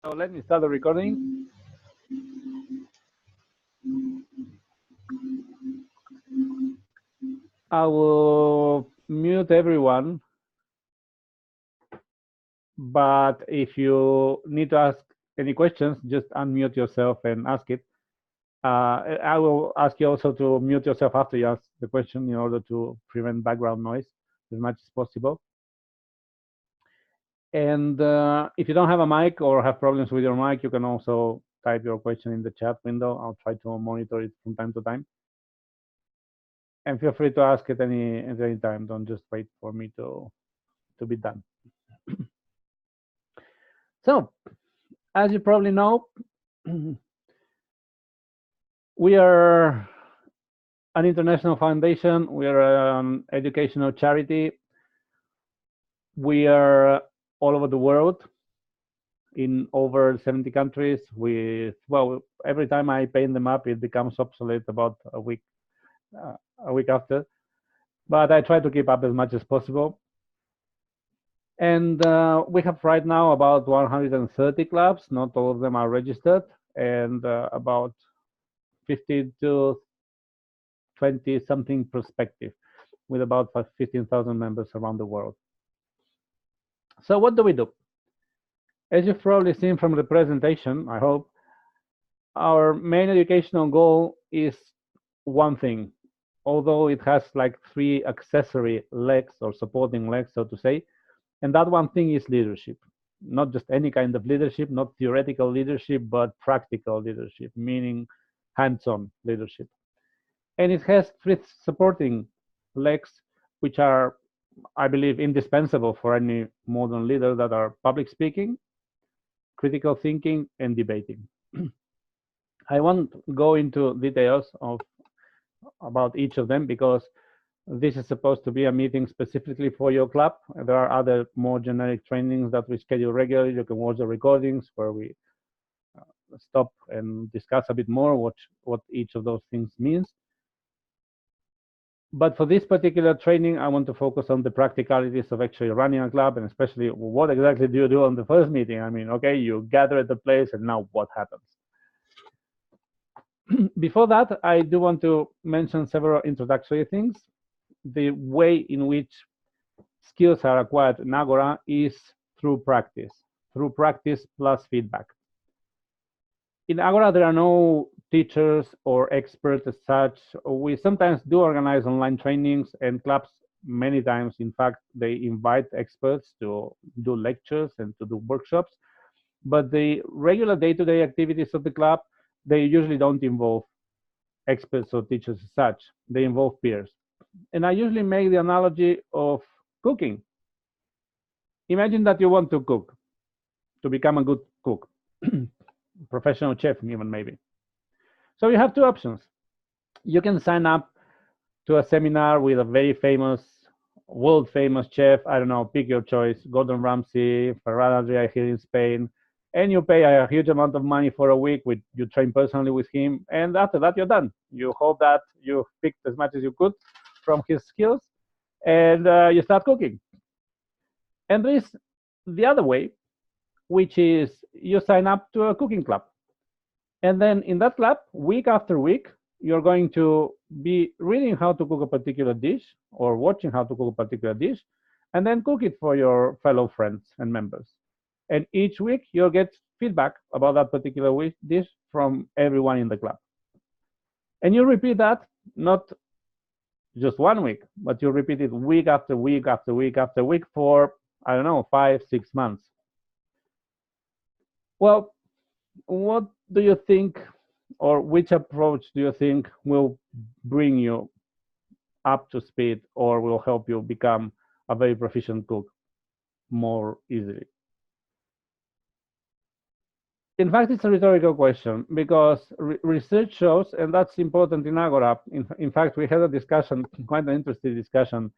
So let me start the recording. I will mute everyone, but if you need to ask any questions, just unmute yourself and ask it. I will ask you also to mute yourself after you ask the question in order to prevent background noise as much as possible. And if you don't have a mic or have problems with your mic, you can also type your question in the chat window. I'll try to monitor it from time to time. And feel free to ask at any time. Don't just wait for me to be done. So, as you probably know, we are an international foundation. We are an educational charity. We are all over the world in over 70 countries with, well, every time I paint them up, it becomes obsolete about a week after. But I try to keep up as much as possible. And we have right now about 130 clubs. Not all of them are registered, and about 50 to 20 something prospective, with about 15,000 members around the world. So what do we do? As you've probably seen from the presentation, I hope, our main educational goal is one thing, although it has like 3 accessory legs or supporting legs, so to say. And that one thing is leadership. Not just any kind of leadership, not theoretical leadership, but practical leadership, meaning hands-on leadership. And it has 3 supporting legs, which are, I believe, indispensable for any modern leader, that are public speaking, critical thinking, and debating. I won't go into details about each of them because this is supposed to be a meeting specifically for your club. There are other more generic trainings that we schedule regularly. You can watch the recordings where we stop and discuss a bit more what each of those things means. But for this particular training, I want to focus on the practicalities of actually running a club, and especially what exactly do you do on the first meeting? I mean, okay, you gather at the place, and now what happens? Before that, I do want to mention several introductory things. The way in which skills are acquired in Agora is through practice plus feedback. In Agora, there are no teachers or experts as such. We sometimes do organize online trainings, and clubs, many times, in fact, they invite experts to do lectures and to do workshops. But the regular day-to-day activities of the club, they usually don't involve experts or teachers as such. They involve peers. And I usually make the analogy of cooking. Imagine that you want to cook, to become a good cook, professional chef even maybe. So you have 2 options. You can sign up to a seminar with a very famous, world famous chef. I don't know, pick your choice, Gordon Ramsay, Ferran Adrià here in Spain, and you pay a huge amount of money for a week. You train personally with him, and after that you're done. You hope that you picked as much as you could from his skills, and you start cooking. And there is the other way, which is you sign up to a cooking club. And then in that club, week after week, you're going to be reading how to cook a particular dish or watching how to cook a particular dish, and then cook it for your fellow friends and members. And each week, you'll get feedback about that particular dish from everyone in the club. And you repeat that, not just 1 week, but you repeat it week after week after week after week for, I don't know, 5-6 months. Well, what do you think, or which approach do you think will bring you up to speed or will help you become a very proficient cook more easily? In fact, it's a rhetorical question because research shows, and that's important in Agora. In fact, we had a discussion, quite an interesting discussion,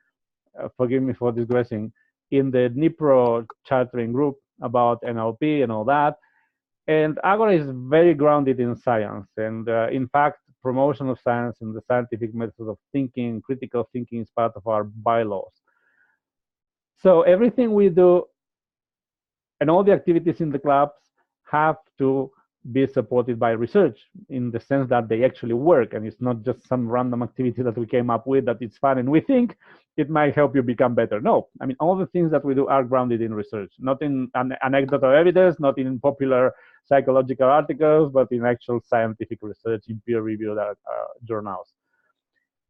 forgive me for digressing, in the Dnipro chartering group about NLP and all that. And Agora is very grounded in science. And in fact, promotion of science and the scientific method of thinking, critical thinking, is part of our bylaws. So everything we do and all the activities in the clubs have to be supported by research in the sense that they actually work, and it's not just some random activity that we came up with that it's fun and we think it might help you become better. No, I mean, all the things that we do are grounded in research, not in anecdotal evidence, not in popular psychological articles, but in actual scientific research in peer-reviewed journals.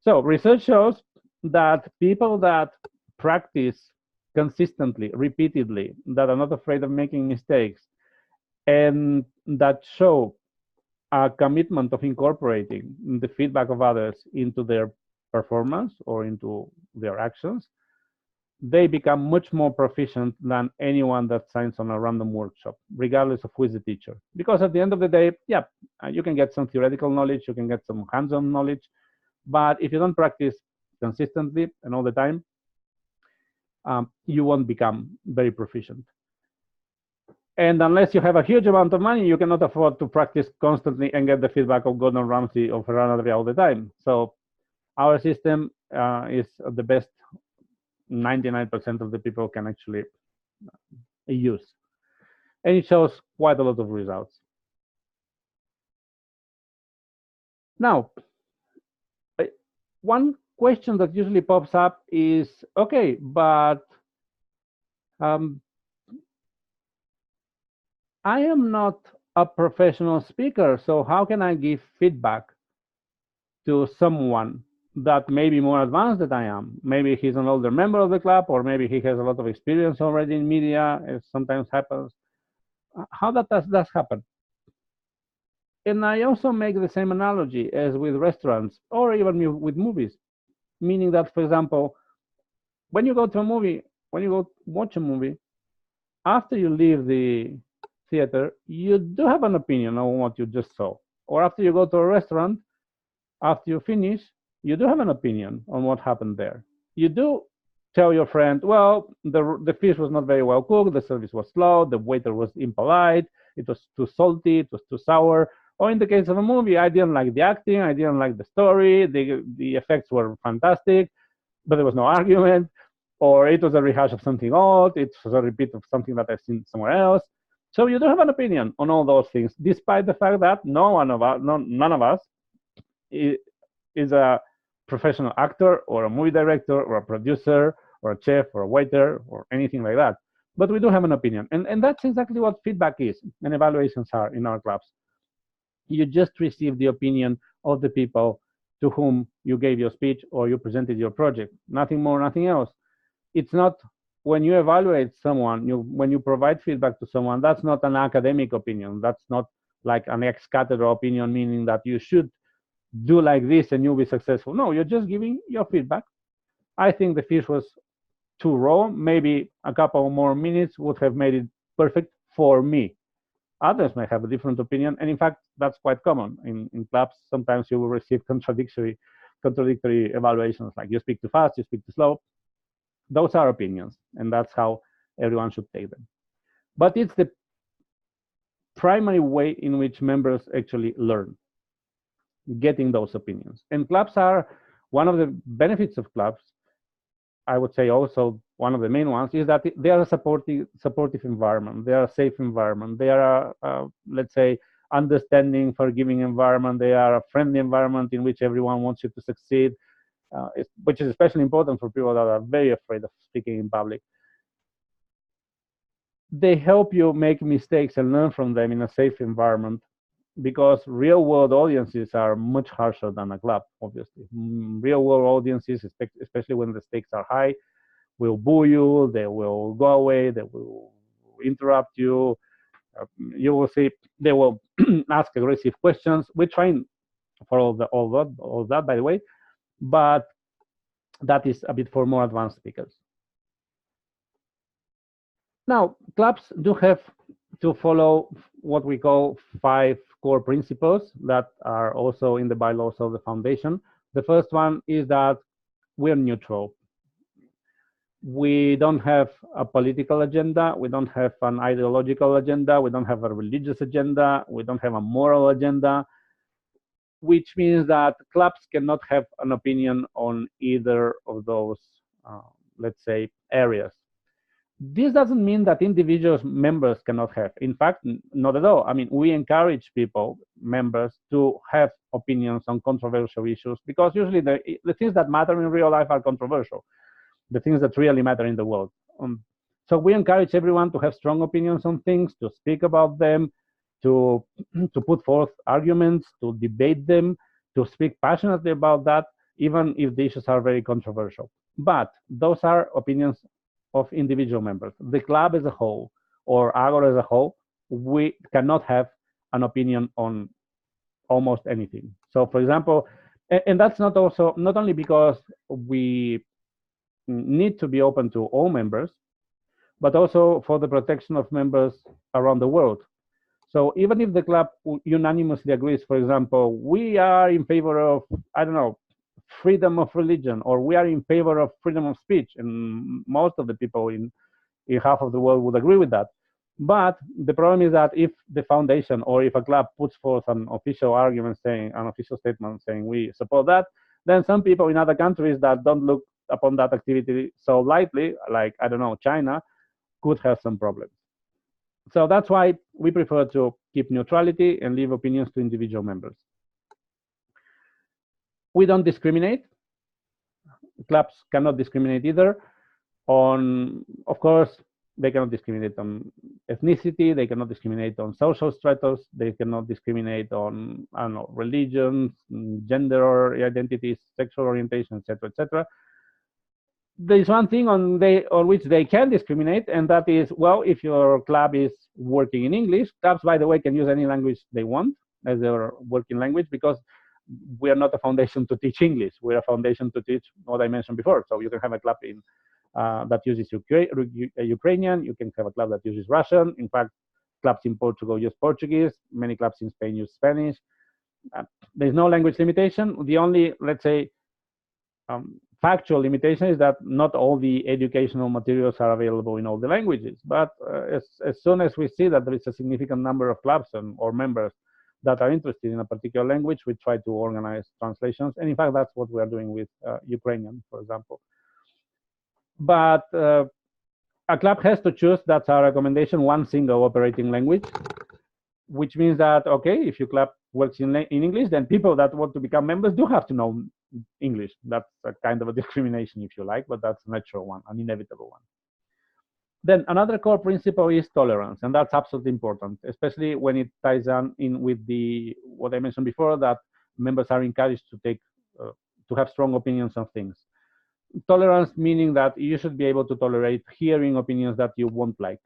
So research shows that people that practice consistently, repeatedly, that are not afraid of making mistakes, and that show a commitment of incorporating the feedback of others into their performance or into their actions, they become much more proficient than anyone that signs on a random workshop, regardless of who is the teacher. Because at the end of the day, yeah, you can get some theoretical knowledge, you can get some hands-on knowledge, but if you don't practice consistently and all the time, you won't become very proficient. And unless you have a huge amount of money, you cannot afford to practice constantly and get the feedback of Gordon Ramsay or Ferran Adrià all the time. So our system is the best 99% of the people can actually use. And it shows quite a lot of results. Now, one question that usually pops up is, okay, but I am not a professional speaker, so how can I give feedback to someone that may be more advanced than I am? Maybe he's an older member of the club, or maybe he has a lot of experience already in media, as sometimes happens. How does that happen? And I also make the same analogy as with restaurants or even with movies, meaning that, for example, when you go to a movie, when you go watch a movie, after you leave the theater, you do have an opinion on what you just saw. Or after you go to a restaurant, after you finish, you do have an opinion on what happened there. You do tell your friend, well, the fish was not very well cooked, the service was slow, the waiter was impolite, it was too salty, it was too sour. Or in the case of a movie, I didn't like the acting, I didn't like the story, the effects were fantastic, but there was no argument. Or it was a rehash of something old, it was a repeat of something that I've seen somewhere else. So you do have an opinion on all those things, despite the fact that none of us is a professional actor or a movie director or a producer or a chef or a waiter or anything like that. But we do have an opinion. And that's exactly what feedback is and evaluations are in our clubs. You just receive the opinion of the people to whom you gave your speech or you presented your project. Nothing more, nothing else. It's not when you evaluate someone, when you provide feedback to someone, that's not an academic opinion. That's not like an ex cathedra opinion, meaning that you should do like this and you'll be successful. No, you're just giving your feedback. I think the fish was too raw. Maybe a couple more minutes would have made it perfect for me. Others may have a different opinion. And in fact, that's quite common. In clubs, sometimes you will receive contradictory evaluations, like you speak too fast, you speak too slow. Those are opinions, and that's how everyone should take them. But it's the primary way in which members actually learn, getting those opinions. And clubs are one of the benefits of clubs. I would say also one of the main ones is that they are a supportive environment. They are a safe environment. They are let's say, understanding, forgiving environment. They are a friendly environment in which everyone wants you to succeed. Which is especially important for people that are very afraid of speaking in public. They help you make mistakes and learn from them in a safe environment, because real-world audiences are much harsher than a club, obviously. Real-world audiences, especially when the stakes are high, will boo you, they will go away, they will interrupt you. You will see they will ask aggressive questions. We train for all that, by the way, but that is a bit for more advanced speakers. Now, clubs do have to follow what we call 5 core principles that are also in the bylaws of the foundation. The first one is that we're neutral. We don't have a political agenda. We don't have an ideological agenda. We don't have a religious agenda. We don't have a moral agenda, which means that clubs cannot have an opinion on either of those, let's say, areas. This doesn't mean that individual members cannot have. In fact, not at all. I mean, we encourage people, members, to have opinions on controversial issues, because usually the things that matter in real life are controversial, the things that really matter in the world. So we encourage everyone to have strong opinions on things, to speak about them, to to put forth arguments, to debate them, to speak passionately about that, even if the issues are very controversial. But those are opinions of individual members. The club as a whole, or Agora as a whole, we cannot have an opinion on almost anything. So, for example, and that's not only because we need to be open to all members, but also for the protection of members around the world. So even if the club unanimously agrees, for example, we are in favor of, I don't know, freedom of religion, or we are in favor of freedom of speech, and most of the people in half of the world would agree with that. But the problem is that if the foundation or if a club puts forth an official argument saying, an official statement saying we support that, then some people in other countries that don't look upon that activity so lightly, like, I don't know, China, could have some problems. So that's why we prefer to keep neutrality and leave opinions to individual members. We don't discriminate. Clubs cannot discriminate either. Of course, they cannot discriminate on ethnicity, they cannot discriminate on social status, they cannot discriminate on, I don't know, religions, gender identities, sexual orientation, etc., etc. There is one thing on which they can discriminate, and that is, well, if your club is working in English, clubs, by the way, can use any language they want as their working language, because we are not a foundation to teach English. We're a foundation to teach what I mentioned before. So you can have a club that uses Ukrainian, you can have a club that uses Russian. In fact, clubs in Portugal use Portuguese, many clubs in Spain use Spanish. There's no language limitation. The only, let's say, factual limitation is that not all the educational materials are available in all the languages. But as soon as we see that there is a significant number of clubs or members that are interested in a particular language, we try to organize translations. And in fact, that's what we are doing with Ukrainian, for example. But a club has to choose, that's our recommendation, one single operating language, which means that, okay, if your club works in English, then people that want to become members do have to know English. That's a kind of a discrimination, if you like, but that's a natural one, an inevitable one. Then another core principle is tolerance, and that's absolutely important, especially when it ties in with what I mentioned before, that members are encouraged to have strong opinions on things. Tolerance meaning that you should be able to tolerate hearing opinions that you won't like,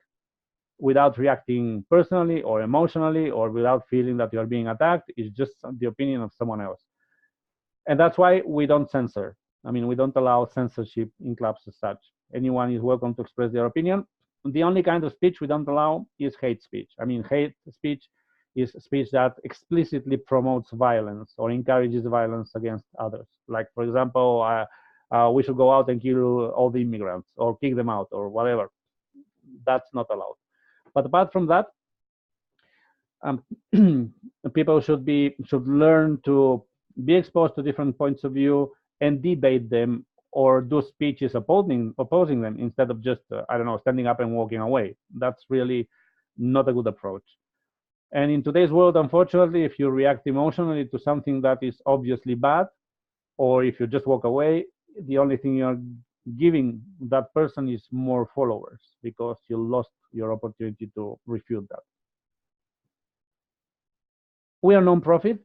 without reacting personally or emotionally, or without feeling that you're being attacked. It's just the opinion of someone else. And that's why we don't censor. I mean, we don't allow censorship in clubs as such. Anyone is welcome to express their opinion. The only kind of speech we don't allow is hate speech. I mean, hate speech is speech that explicitly promotes violence or encourages violence against others. Like, for example, we should go out and kill all the immigrants or kick them out or whatever. That's not allowed. But apart from that, people should learn to be exposed to different points of view and debate them, or do speeches opposing them, instead of just, I don't know, standing up and walking away. That's really not a good approach. And in today's world, unfortunately, if you react emotionally to something that is obviously bad, or if you just walk away, the only thing you're giving that person is more followers, because you lost your opportunity to refute that. We are non-profit,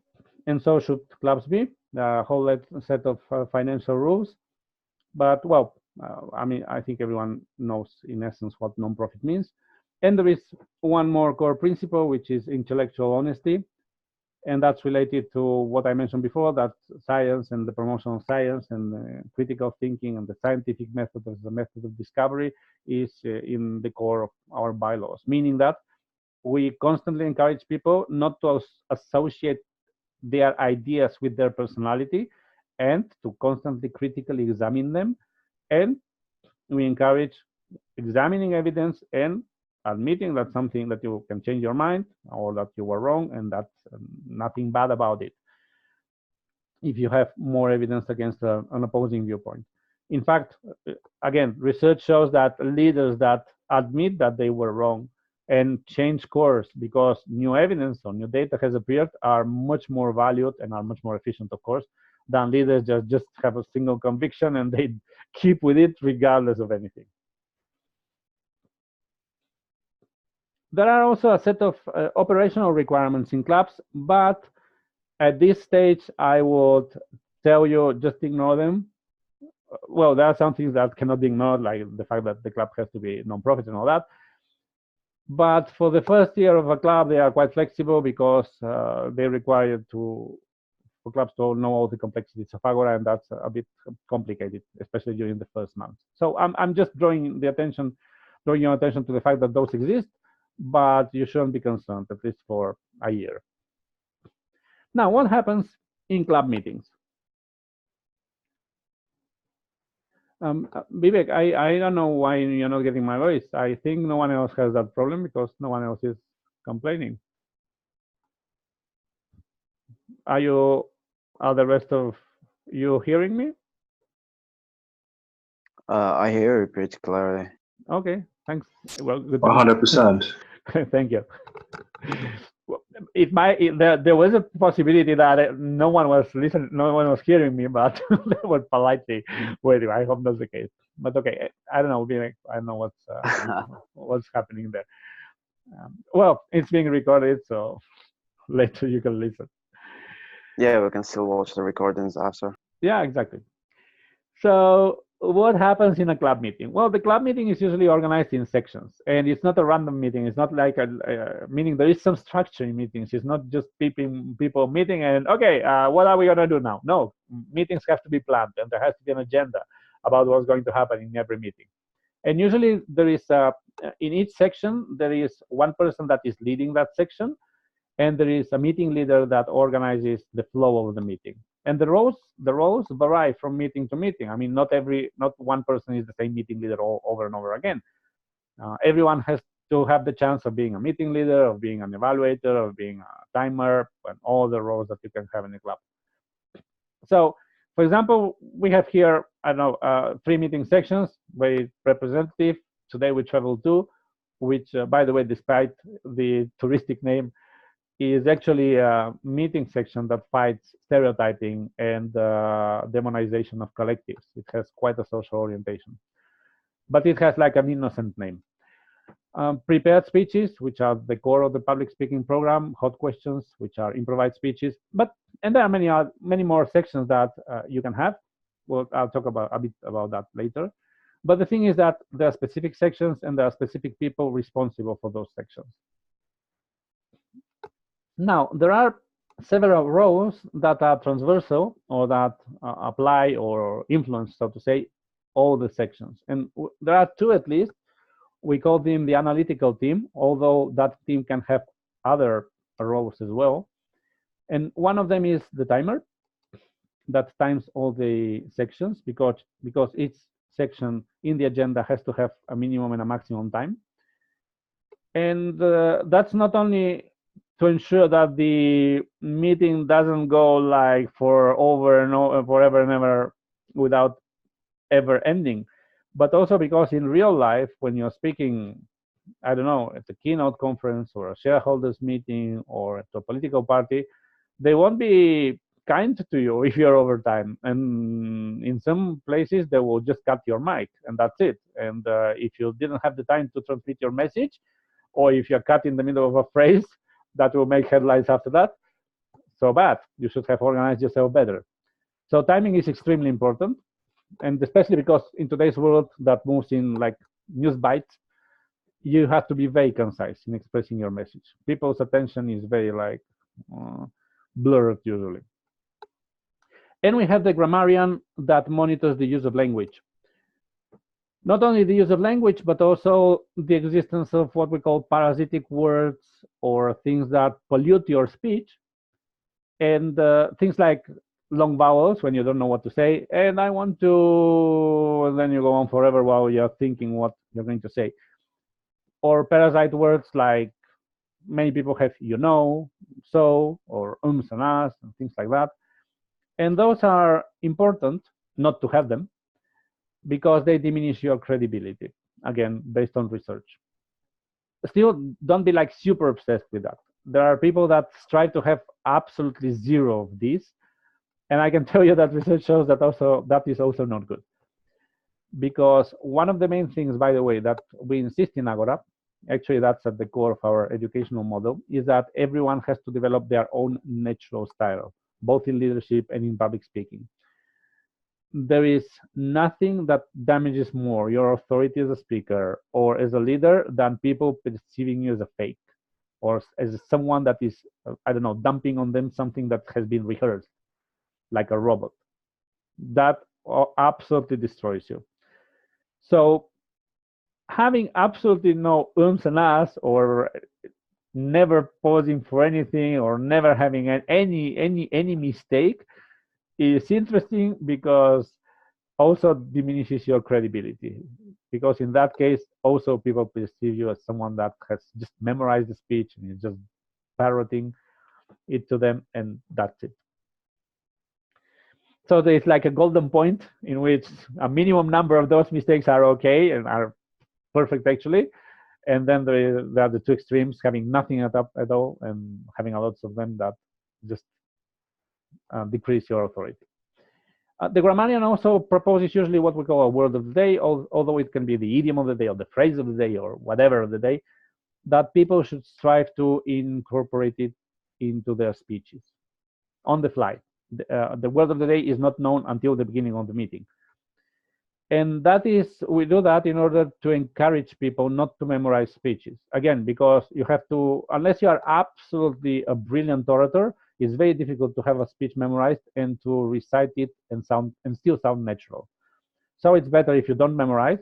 and so should clubs be. A whole set of financial rules. But, well, I mean, I think everyone knows in essence what non-profit means. And there is one more core principle, which is intellectual honesty. And that's related to what I mentioned before, that science and the promotion of science and critical thinking and the scientific method as a method of discovery is in the core of our bylaws, meaning that we constantly encourage people not to associate their ideas with their personality, and to constantly critically examine them. And we encourage examining evidence and admitting that something that you can change your mind, or that you were wrong, and that's nothing bad about it if you have more evidence against an opposing viewpoint. In fact, again, research shows that leaders that admit that they were wrong and change course because new evidence or new data has appeared are much more valued and are much more efficient, of course, than leaders just have a single conviction and they keep with it regardless of anything. There are also a set of operational requirements in clubs, but at this stage, I would tell you just ignore them. Well, there are some things that cannot be ignored, like the fact that the club has to be non-profit and all that. But for the first year of a club, they are quite flexible because they require for clubs to know all the complexities of Agora, and that's a bit complicated, especially during the first month. So I'm just drawing your attention to the fact that those exist, but you shouldn't be concerned, at least for a year. Now, what happens in club meetings? Vivek, I don't know why you're not getting my voice. I think no one else has that problem because no one else is complaining. Are the rest of you hearing me? I hear you pretty clearly. Okay, thanks. Well, good. 100%. Thank you. There was a possibility that no one was listening, no one was hearing me, but they were politely waiting. I hope that's the case. But okay, I don't know. I don't know what's happening there. Well, it's being recorded, so later you can listen. Yeah, we can still watch the recordings after. Yeah, exactly. So what happens in a club meeting? Well, the club meeting is usually organized in sections, and it's not a random meeting. It's not like meaning there is some structure in meetings. It's not just people meeting and, okay, what are we going to do now? No, meetings have to be planned, and there has to be an agenda about what's going to happen in every meeting. And usually there is, in each section, there is one person that is leading that section, and there is a meeting leader that organizes the flow of the meeting. And the roles vary from meeting to meeting. I mean, not one person is the same meeting leader over and over again. Everyone has to have the chance of being a meeting leader, of being an evaluator, of being a timer, and all the roles that you can have in the club. So, for example, we have here, I don't know, 3 meeting sections, very representative. Today we travel to, which, by the way, despite the touristic name, is actually a meeting section that fights stereotyping and demonization of collectives. It has quite a social orientation, but it has like an innocent name. Prepared speeches, which are the core of the public speaking program. Hot questions, which are improvised speeches. And there are many more sections that you can have. Well, I'll talk a bit about that later. But the thing is that there are specific sections and there are specific people responsible for those sections. Now, there are several roles that are transversal or that apply or influence, so to say, all the sections. And there are 2 at least. We call them the analytical team, although that team can have other roles as well. And one of them is the timer that times all the sections because each section in the agenda has to have a minimum and a maximum time. And that's not only to ensure that the meeting doesn't go like forever and ever without ever ending, but also because in real life, when you're speaking, I don't know, at a keynote conference or a shareholders meeting or at a political party, they won't be kind to you if you're over time. And in some places, they will just cut your mic and that's it. And if you didn't have the time to transmit your message, or if you're cut in the middle of a phrase, that will make headlines after that. So bad. You should have organized yourself better. So timing is extremely important, and especially because in today's world that moves in like news bites, you have to be very concise in expressing your message. People's attention is very like blurred usually. And we have the grammarian that monitors the use of language. Not only the use of language, but also the existence of what we call parasitic words or things that pollute your speech. And things like long vowels when you don't know what to say. And I want to, and then you go on forever while you're thinking what you're going to say. Or parasite words like many people have, you know, so, or and as, and things like that. And those are important not to have them, because they diminish your credibility. again, based on research. Still, don't be like super obsessed with that. There are people that strive to have absolutely zero of these, and I can tell you that research shows that that is also not good. Because one of the main things, by the way, that we insist in Agora, actually that's at the core of our educational model, is that everyone has to develop their own natural style, both in leadership and in public speaking. There is nothing that damages more your authority as a speaker or as a leader than people perceiving you as a fake or as someone that is, I don't know, dumping on them something that has been rehearsed, like a robot. That absolutely destroys you. So having absolutely no ums and ahs, or never pausing for anything, or never having any mistake is interesting, because also diminishes your credibility, because in that case also people perceive you as someone that has just memorized the speech and is just parroting it to them, and that's it. So there's like a golden point in which a minimum number of those mistakes are okay and are perfect actually, and then there are the two extremes, having nothing at all and having a lot of them that just decrease your authority. The grammarian also proposes usually what we call a word of the day, although it can be the idiom of the day or the phrase of the day or whatever of the day, that people should strive to incorporate it into their speeches on the fly. The word of the day is not known until the beginning of the meeting. And we do that in order to encourage people not to memorize speeches. Again, because you have to, unless you are absolutely a brilliant orator, it's very difficult to have a speech memorized and to recite it and still sound natural. So it's better if you don't memorize.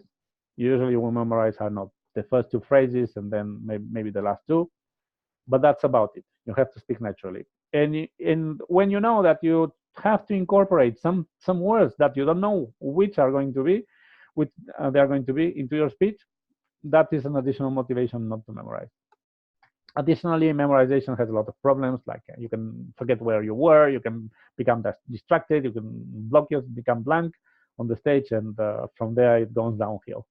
Usually you will memorize, I don't know, the first two phrases and then maybe the last two, but that's about it. You have to speak naturally. And when you know that you have to incorporate some words that you don't know which they are going to be into your speech, that is an additional motivation not to memorize. Additionally, memorization has a lot of problems, like you can forget where you were, you can become distracted, you can become blank on the stage, and from there it goes downhill.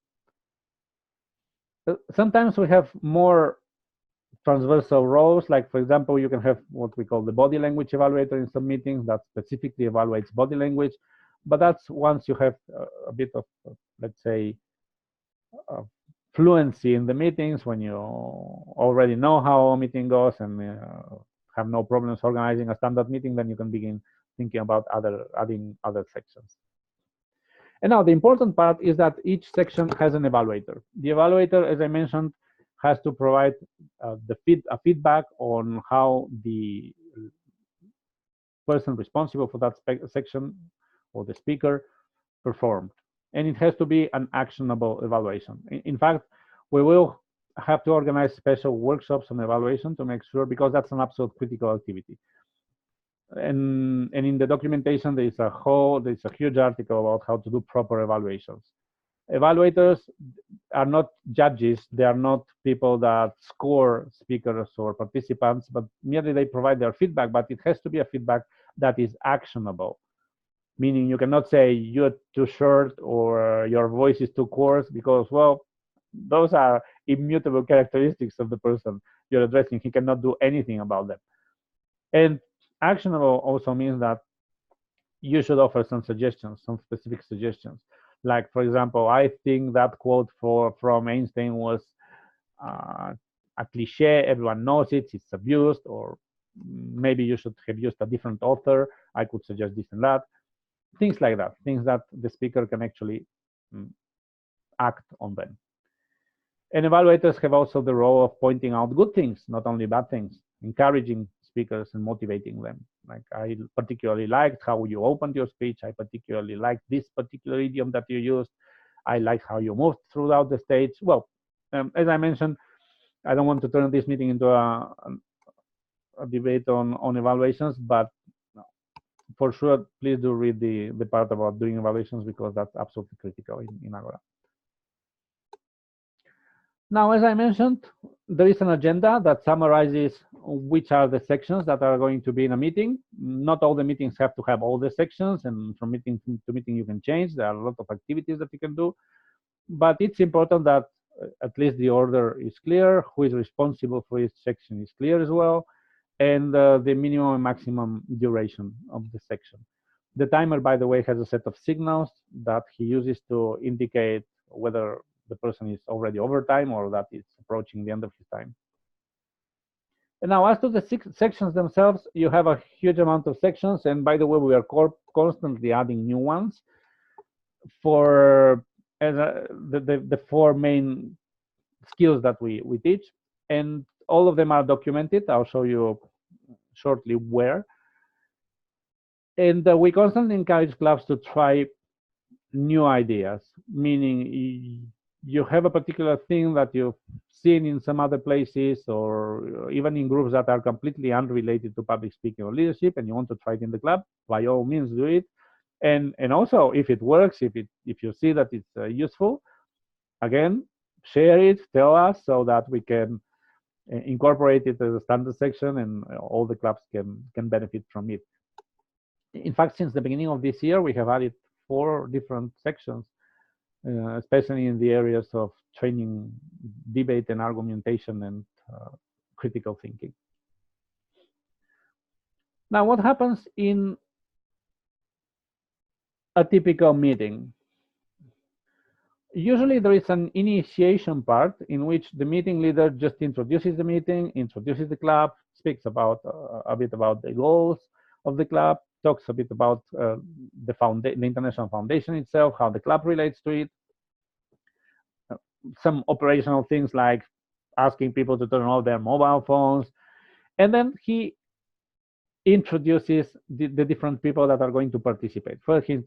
Sometimes we have more transversal roles, like for example, you can have what we call the body language evaluator in some meetings that specifically evaluates body language, but that's once you have a bit of, let's say, fluency in the meetings, when you already know how a meeting goes and have no problems organizing a standard meeting, then you can begin thinking about adding other sections. And now the important part is that each section has an evaluator. The evaluator, as I mentioned, has to provide a feedback on how the person responsible for that section or the speaker performed. And it has to be an actionable evaluation. In fact, we will have to organize special workshops on evaluation to make sure, because that's an absolute critical activity. And in the documentation, there's a huge article about how to do proper evaluations. Evaluators are not judges. They are not people that score speakers or participants, but merely they provide their feedback, but it has to be a feedback that is actionable. Meaning you cannot say you're too short or your voice is too coarse, because, well, those are immutable characteristics of the person you're addressing. He cannot do anything about them. And actionable also means that you should offer some suggestions, some specific suggestions. Like, for example, I think that quote from Einstein was a cliche. Everyone knows it. It's abused. Or maybe you should have used a different author. I could suggest this and that. Things like that. Things that the speaker can actually act on them. And evaluators have also the role of pointing out good things, not only bad things, encouraging speakers and motivating them. Like, I particularly liked how you opened your speech. I particularly liked this particular idiom that you used. I like how you moved throughout the stage. Well, as I mentioned, I don't want to turn this meeting into a debate on evaluations, but for sure, please do read the part about doing evaluations, because that's absolutely critical in Agora. Now, as I mentioned, there is an agenda that summarizes which are the sections that are going to be in a meeting. Not all the meetings have to have all the sections, and from meeting to meeting you can change. There are a lot of activities that you can do. but it's important that at least the order is clear, who is responsible for each section is clear as well, and the minimum and maximum duration of the section. The timer, by the way, has a set of signals that he uses to indicate whether the person is already over time or that it's approaching the end of his time. And now, as to the sections themselves, you have a huge amount of sections, and by the way, we are constantly adding new ones for the four main skills that we teach, and all of them are documented. I'll show you shortly where. And we constantly encourage clubs to try new ideas, meaning you have a particular thing that you've seen in some other places or even in groups that are completely unrelated to public speaking or leadership, and you want to try it in the club, by all means do it. And also, if it works, if you see that it's useful, again, share it, tell us, so that we can incorporate it as a standard section and all the clubs can benefit from it. In fact, since the beginning of this year, we have added 4 different sections, especially in the areas of training, debate and argumentation, and critical thinking. Now, what happens in a typical meeting? Usually there is an initiation part in which the meeting leader just introduces the meeting, introduces the club, speaks about a bit about the goals of the club, talks a bit about the International Foundation itself, how the club relates to it, some operational things like asking people to turn off their mobile phones, and then he introduces the different people that are going to participate. First, he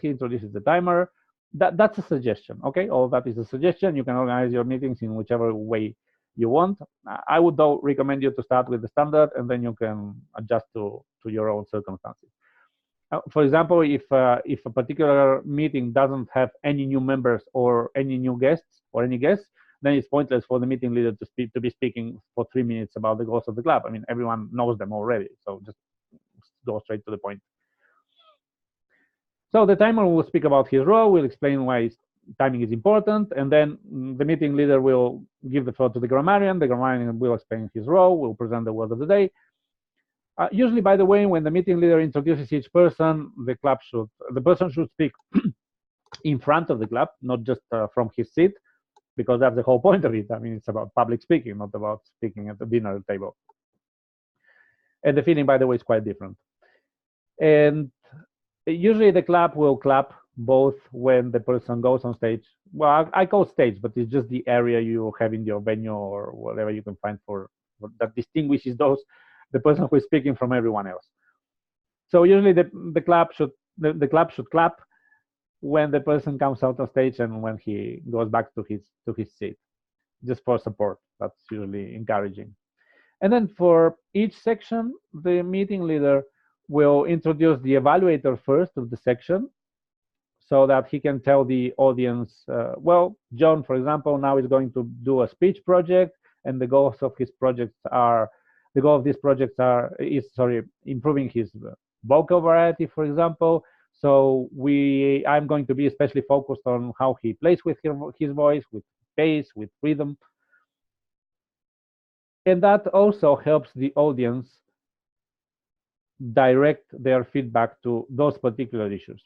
introduces the timer. That's a suggestion, okay? All that is a suggestion. You can organize your meetings in whichever way you want. I would, though, recommend you to start with the standard, and then you can adjust to your own circumstances. For example, if a particular meeting doesn't have any new members or any new guests or any guests, then it's pointless for the meeting leader to be speaking for 3 minutes about the goals of the club. I mean, everyone knows them already, so just go straight to the point. So the timer will speak about his role, will explain why timing is important, and then the meeting leader will give the floor to the grammarian. The grammarian will explain his role, will present the word of the day. Usually, by the way, when the meeting leader introduces each person, the person should speak in front of the club, not just from his seat, because that's the whole point of it. I mean, it's about public speaking, not about speaking at the dinner table. And the feeling, by the way, is quite different. And usually the club will clap both when the person goes on stage. Well, I call stage, but it's just the area you have in your venue or whatever you can find for that distinguishes the person who is speaking from everyone else. So usually the club should clap when the person comes out on stage and when he goes back to his seat, just for support. That's usually encouraging. And then for each section, the meeting leader will introduce the evaluator first of the section, so that he can tell the audience, well, John, for example, now is going to do a speech project, and the goals of his projects are, improving his vocal variety, for example. So I'm going to be especially focused on how he plays with his voice, with pace, with rhythm. And that also helps the audience direct their feedback to those particular issues.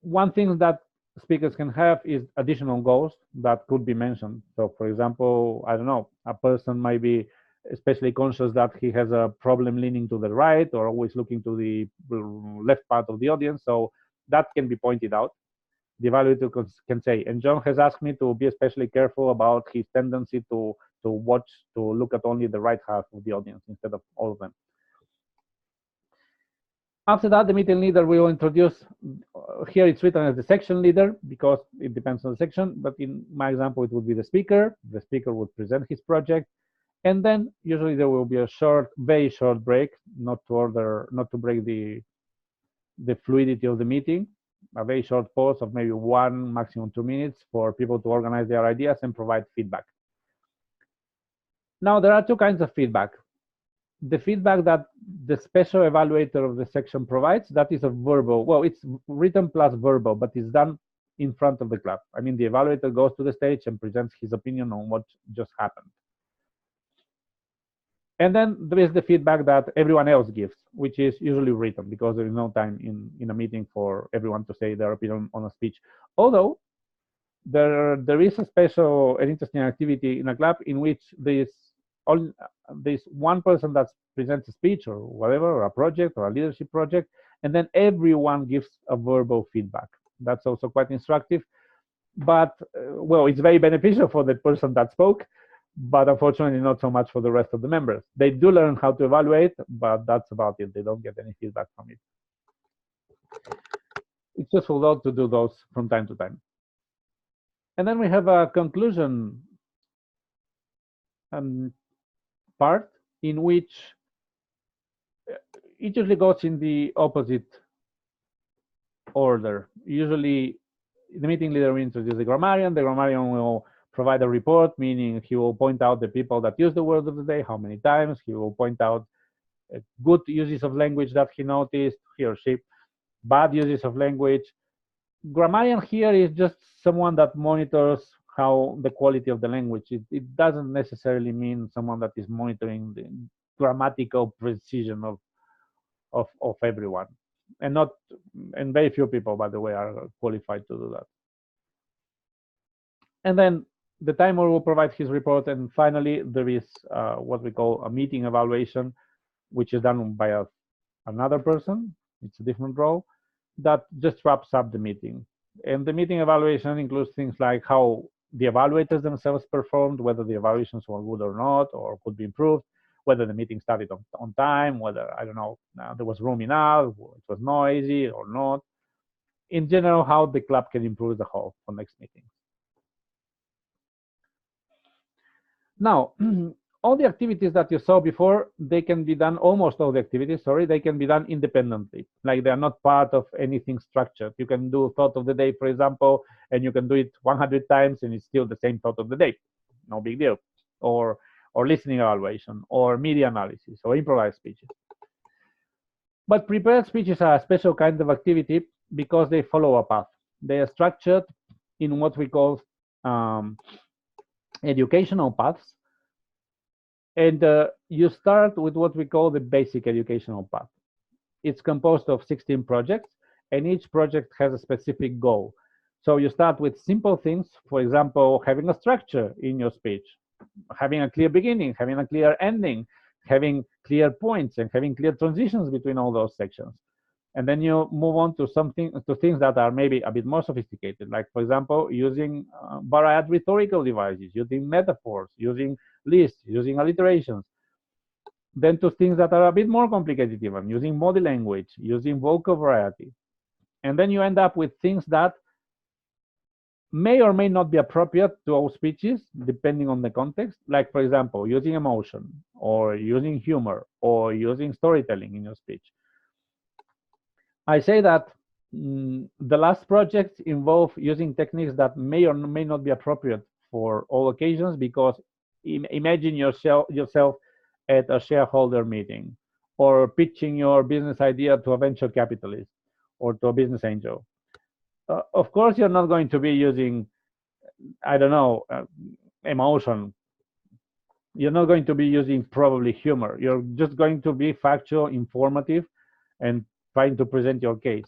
One thing that speakers can have is additional goals that could be mentioned. So, for example, I don't know, a person might be especially conscious that he has a problem leaning to the right or always looking to the left part of the audience. So that can be pointed out. The evaluator can say, and John has asked me to be especially careful about his tendency to look at only the right half of the audience instead of all of them. After that, the meeting leader will introduce, here it's written as the section leader because it depends on the section, but in my example, it would be the speaker. The speaker would present his project, and then usually there will be a very short break, not to break the fluidity of the meeting, a very short pause of maybe 1, maximum 2 minutes for people to organize their ideas and provide feedback. Now, there are 2 kinds of feedback. The feedback that the special evaluator of the section provides, that is a verbal, well, it's written plus verbal, but it's done in front of the club. I mean, the evaluator goes to the stage and presents his opinion on what just happened. And then there is the feedback that everyone else gives, which is usually written, because there is no time in a meeting for everyone to say their opinion on a speech. Although there is a special and interesting activity in a club in which there's one person that presents a speech or whatever, or a project or a leadership project, and then everyone gives a verbal feedback. That's also quite instructive. But, well, it's very beneficial for the person that spoke, but unfortunately not so much for the rest of the members. They do learn how to evaluate, but that's about it. They don't get any feedback from it. It's useful though to do those from time to time. And then we have a conclusion part in which it usually goes in the opposite order. Usually the meeting leader will introduce the grammarian will provide a report, meaning he will point out the people that use the word of the day, how many times. He will point out good uses of language that he noticed, he or she, bad uses of language. Grammarian here is just someone that monitors how the quality of the language. It doesn't necessarily mean someone that is monitoring the grammatical precision of everyone. And very few people, by the way, are qualified to do that. And then the timer will provide his report. And finally, there is what we call a meeting evaluation, which is done by another person. It's a different role that just wraps up the meeting. And the meeting evaluation includes things like how the evaluators themselves performed, whether the evaluations were good or not, or could be improved, whether the meeting started on time, whether, I don't know, there was room enough, it was noisy or not. In general, how the club can improve the whole for next meeting. Now, all the activities that you saw before, they can be done, almost all the activities, sorry, they can be done independently. Like they are not part of anything structured. You can do thought of the day, for example, and you can do it 100 times and it's still the same thought of the day. No big deal. Or listening evaluation, or media analysis, or improvised speeches. But prepared speeches are a special kind of activity because they follow a path. They are structured in what we call educational paths. And you start with what we call the basic educational path. It's composed of 16 projects, and each project has a specific goal. So you start with simple things, for example, having a structure in your speech, having a clear beginning, having a clear ending, having clear points, and having clear transitions between all those sections. And then you move on to things that are maybe a bit more sophisticated, like, for example, using varied rhetorical devices, using metaphors, using lists, using alliterations. Then to things that are a bit more complicated even, using body language, using vocal variety. And then you end up with things that may or may not be appropriate to all speeches, depending on the context. Like, for example, using emotion, or using humor, or using storytelling in your speech. I say that the last projects involve using techniques that may or may not be appropriate for all occasions, because imagine yourself at a shareholder meeting, or pitching your business idea to a venture capitalist or to a business angel. Of course, you're not going to be using, I don't know, emotion. You're not going to be using probably humor. You're just going to be factual, informative, and trying to present your case.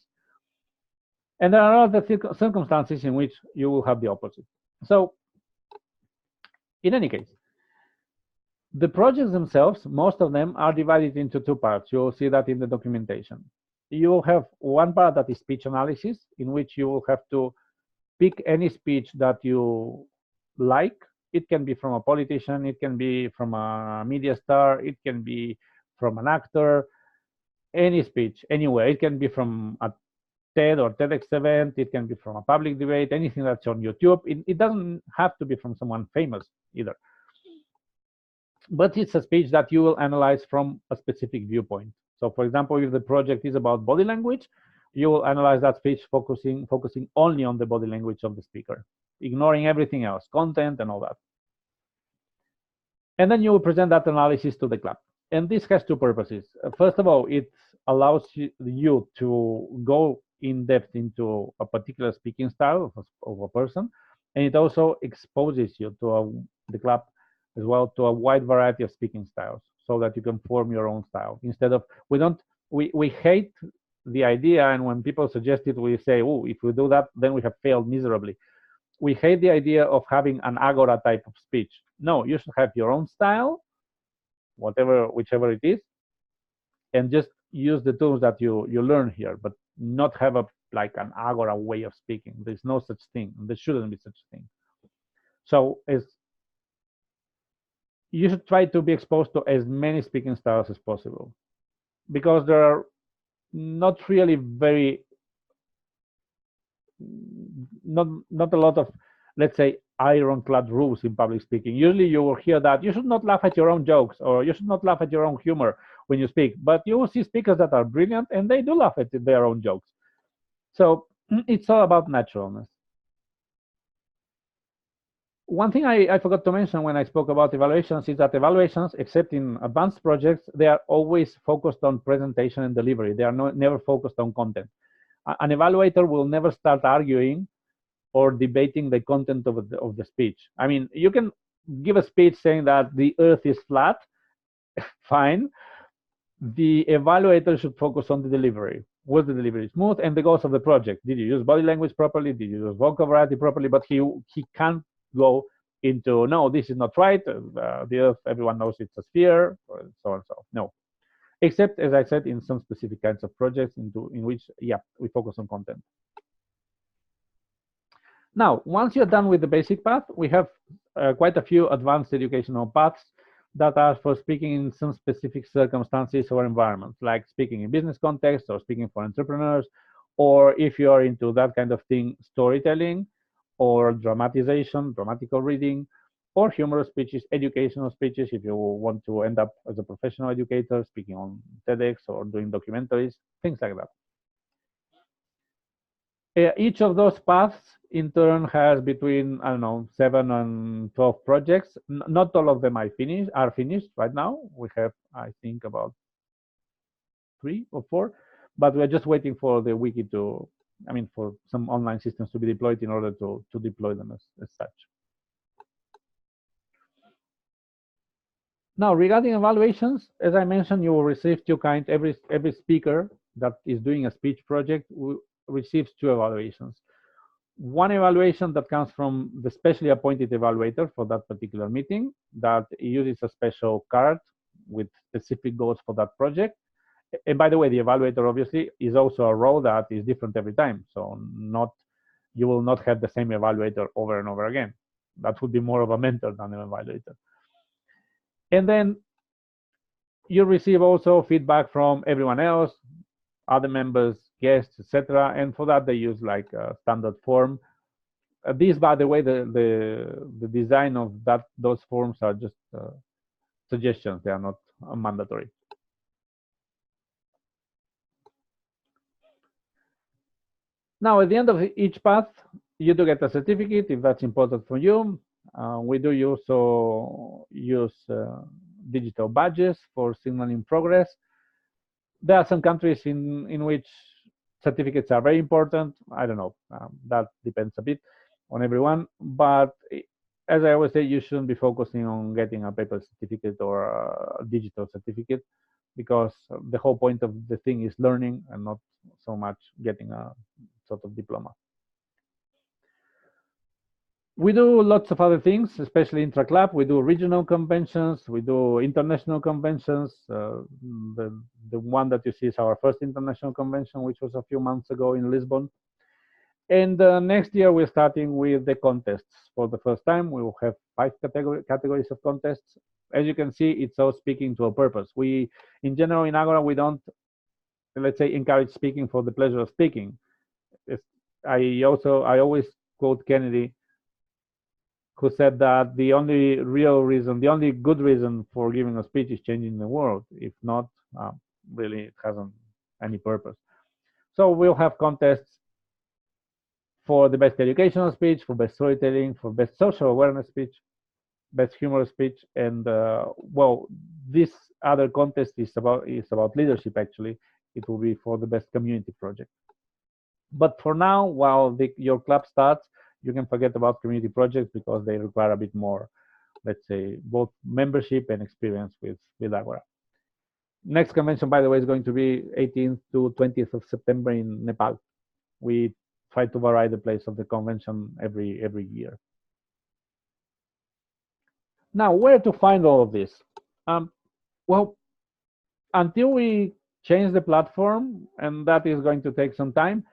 And there are other circumstances in which you will have the opposite. So, in any case, the projects themselves, most of them are divided into two parts. You'll see that in the documentation. You will have one part that is speech analysis, in which you will have to pick any speech that you like. It can be from a politician, it can be from a media star, it can be from an actor, any speech, anywhere. It can be from a TED or TEDx event, it can be from a public debate, anything that's on YouTube. It doesn't have to be from someone famous either. But it's a speech that you will analyze from a specific viewpoint. So, for example, if the project is about body language, you will analyze that speech focusing only on the body language of the speaker, ignoring everything else, content and all that. And then you will present that analysis to the club. And this has two purposes. First of all, it allows you to go in depth into a particular speaking style of a person, and it also exposes you to the club as well to a wide variety of speaking styles, so that you can form your own style. Instead of we hate the idea, and when people suggest it, we say, oh, if we do that, then we have failed miserably. We hate the idea of having an agora type of speech. No, you should have your own style, whichever it is, and just use the tools that you learn here, but not have a like an agora way of speaking. There's no such thing. There shouldn't be such thing. So you should try to be exposed to as many speaking styles as possible, because there are not really not a lot of, let's say, ironclad rules in public speaking. Usually you will hear that you should not laugh at your own jokes, or you should not laugh at your own humor when you speak, but you will see speakers that are brilliant and they do laugh at their own jokes. So it's all about naturalness. One thing I forgot to mention when I spoke about evaluations is that evaluations, except in advanced projects, they are always focused on presentation and delivery. They are never focused on content. An evaluator will never start arguing or debating the content of the speech. I mean, you can give a speech saying that the earth is flat, fine. The evaluator should focus on the delivery. Was the delivery smooth? And the goals of the project. Did you use body language properly? Did you use vocal variety properly? But he can't go into, no, this is not right. The earth, everyone knows it's a sphere, or so and so. No. Except, as I said, in some specific kinds of projects in which, yeah, we focus on content. Now, once you're done with the basic path, we have quite a few advanced educational paths that are for speaking in some specific circumstances or environments, like speaking in business context or speaking for entrepreneurs, or if you are into that kind of thing, storytelling or dramatization, dramatical reading, or humorous speeches, educational speeches, if you want to end up as a professional educator, speaking on TEDx or doing documentaries, things like that. Each of those paths, in turn, has between, I don't know, 7 and 12 projects. Not all of them are finished right now. We have, I think, about 3 or 4, but we're just waiting for the wiki for some online systems to be deployed in order to deploy them as such. Now, regarding evaluations, as I mentioned, you will receive two kinds. Every speaker that is doing a speech project receives 2 evaluations. One evaluation that comes from the specially appointed evaluator for that particular meeting, that uses a special card with specific goals for that project. And by the way, the evaluator obviously is also a role that is different every time. So you will not have the same evaluator over and over again. That would be more of a mentor than an evaluator. And then you receive also feedback from everyone else, other members, guests, etc. And for that, they use like a standard form. These, by the way, the design of those forms are just suggestions. They are not mandatory. Now, at the end of each path, you do get a certificate if that's important for you. We do also use digital badges for signaling progress. There are some countries in which certificates are very important. I don't know. That depends a bit on everyone. But as I always say, you shouldn't be focusing on getting a paper certificate or a digital certificate, because the whole point of the thing is learning and not so much getting a sort of diploma. We do lots of other things, especially intra-club. We do regional conventions. We do international conventions. The one that you see is our first international convention, which was a few months ago in Lisbon. And next year, we're starting with the contests. For the first time, we will have 5 categories of contests. As you can see, it's all speaking to a purpose. In general, in Agora, we don't, let's say, encourage speaking for the pleasure of speaking. I always quote Kennedy, who said that the only good reason for giving a speech is changing the world. If not, really, it hasn't any purpose. So we'll have contests for the best educational speech, for best storytelling, for best social awareness speech, best humorous speech, and well, this other contest is about leadership. Actually, it will be for the best community project. But for now, while your club starts, you can forget about community projects because they require a bit more, let's say, both membership and experience with Agora. Next convention, by the way, is going to be 18th to 20th of September in Nepal. We try to vary the place of the convention every year. Now, where to find all of this? Well, until we change the platform, and that is going to take some time,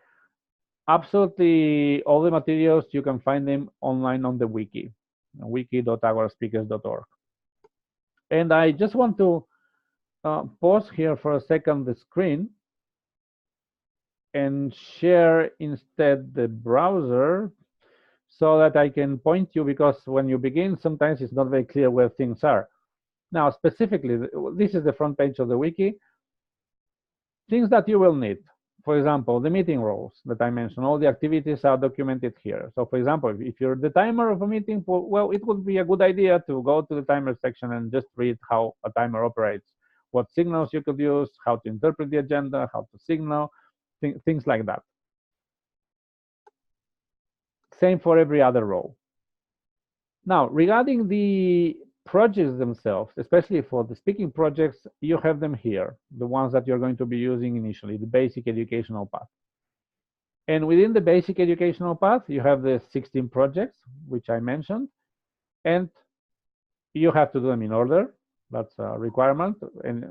absolutely all the materials, you can find them online on the wiki, wiki.agoraspeakers.org. And I just want to pause here for a second the screen and share instead the browser so that I can point you, because when you begin, sometimes it's not very clear where things are. Now, specifically, this is the front page of the wiki. Things that you will need. For example, the meeting roles that I mentioned, all the activities are documented here. So for example, if you're the timer of a meeting, well, it would be a good idea to go to the timer section and just read how a timer operates, what signals you could use, how to interpret the agenda, how to signal, things like that. Same for every other role. Now, regarding the projects themselves, especially for the speaking projects, you have them here, the ones that you're going to be using initially, the basic educational path. And within the basic educational path, you have the 16 projects, which I mentioned, and you have to do them in order. That's a requirement, and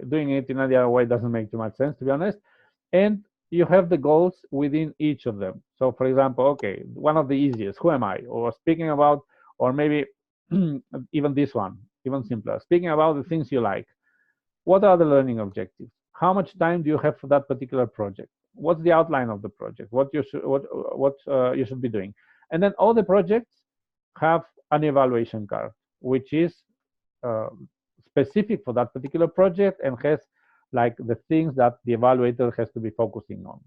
doing it in any other way doesn't make too much sense, to be honest. And you have the goals within each of them. So for example, okay, one of the easiest, who am I? Or speaking about, or maybe even this one, even simpler, speaking about the things you like. What are the learning objectives? How much time do you have for that particular project? What's the outline of the project? What you should be doing? And then all the projects have an evaluation card, which is specific for that particular project and has like the things that the evaluator has to be focusing on.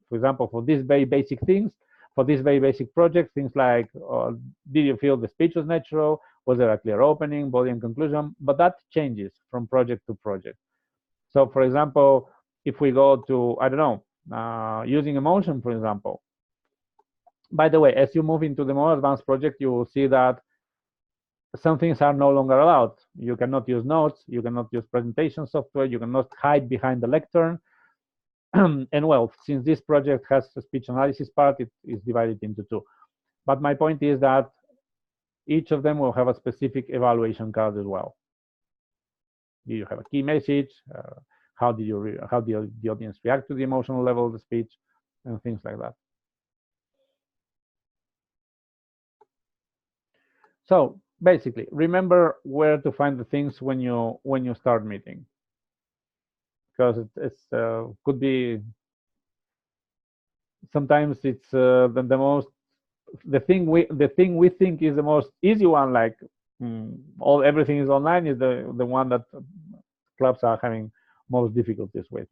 For example, for these very basic things, for this very basic project, things like, did you feel the speech was natural? Was there a clear opening, body and conclusion? But that changes from project to project. So for example, if we go to, I don't know, using emotion, for example. By the way, as you move into the more advanced project, you will see that some things are no longer allowed. You cannot use notes, you cannot use presentation software, you cannot hide behind the lectern. And well, since this project has a speech analysis part, it is divided into two. But my point is that each of them will have a specific evaluation card as well. Do you have a key message? How did the audience react to the emotional level of the speech, and things like that. So basically, remember where to find the things when you start meeting, because it's could be sometimes it's the thing we think is the most easy one, like everything is online, is the one that clubs are having most difficulties with.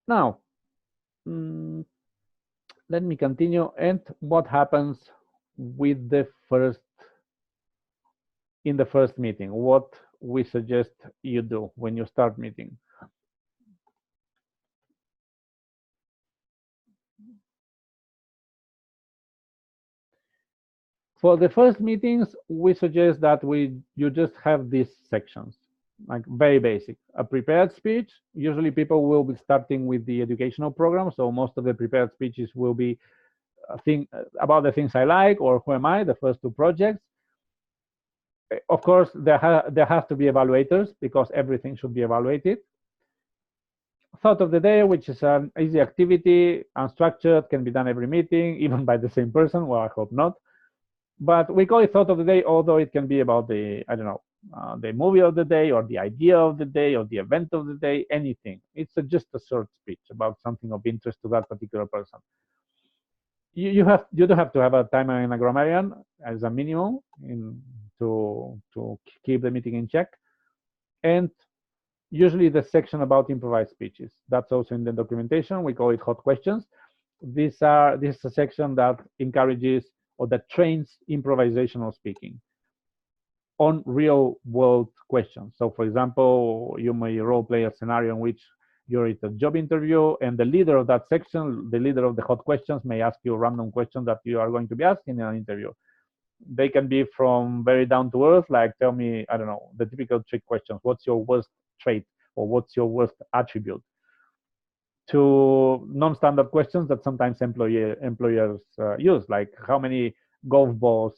Now, let me continue. And what happens with in the first meeting? What we suggest you do when you start meeting? For the first meetings, we suggest that you just have these sections, like very basic. A prepared speech. Usually people will be starting with the educational program, so most of the prepared speeches will be about the things I like, or who am I, the first two projects. Of course, there have to be evaluators, because everything should be evaluated. Thought of the day, which is an easy activity, unstructured, can be done every meeting, even by the same person. Well, I hope not. But we call it thought of the day, although it can be about the, I don't know, the movie of the day, or the idea of the day, or the event of the day, anything. It's just a short speech about something of interest to that particular person. You do have to have a timer and a grammarian as a minimum to keep the meeting in check. And usually the section about improvised speeches, that's also in the documentation. We call it hot questions. This is a section that encourages or that trains improvisational speaking on real world questions. So for example, you may role play a scenario in which you're at a job interview, and the leader of that section, the leader of the hot questions, may ask you random questions that you are going to be asked in an interview. They can be from very down to earth, like tell me, I don't know, the typical trick questions. What's your worst trait, or what's your worst attribute? To non-standard questions that sometimes employers use, like how many golf balls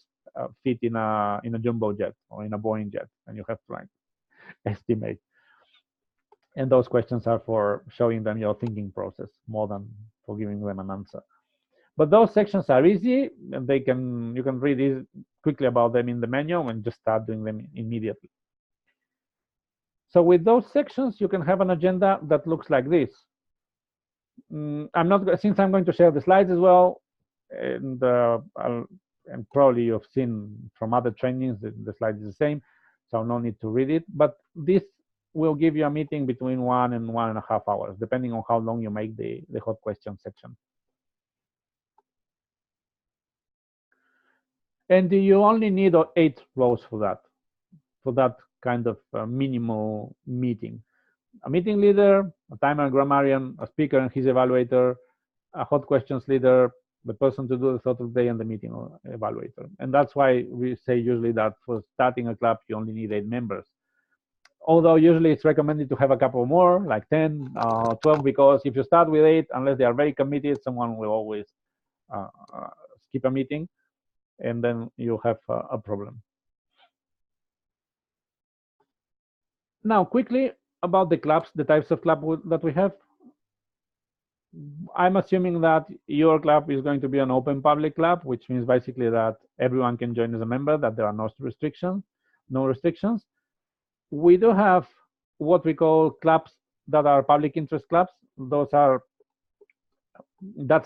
fit in a jumbo jet or in a Boeing jet, and you have to like estimate. And those questions are for showing them your thinking process more than for giving them an answer. But those sections are easy, and you can read quickly about them in the manual and just start doing them immediately. So with those sections, you can have an agenda that looks like this. Since I'm going to share the slides as well, and probably you've seen from other trainings the slide is the same, so no need to read it. But this will give you a meeting between 1 and 1.5 hours, depending on how long you make the hot question section. And you only need 8 rows for that kind of minimal meeting. A meeting leader, a timer and grammarian, a speaker and his evaluator, a hot questions leader, the person to do the thought of the day, and the meeting evaluator. And that's why we say usually that for starting a club, you only need 8 members. Although usually it's recommended to have a couple more, like 10, 12, because if you start with 8, unless they are very committed, someone will always skip a meeting, and then you have a problem. Now, quickly about the clubs, the types of club that we have. I'm assuming that your club is going to be an open public club, which means basically that everyone can join as a member, that there are no restrictions. We do have what we call clubs that are public interest clubs. That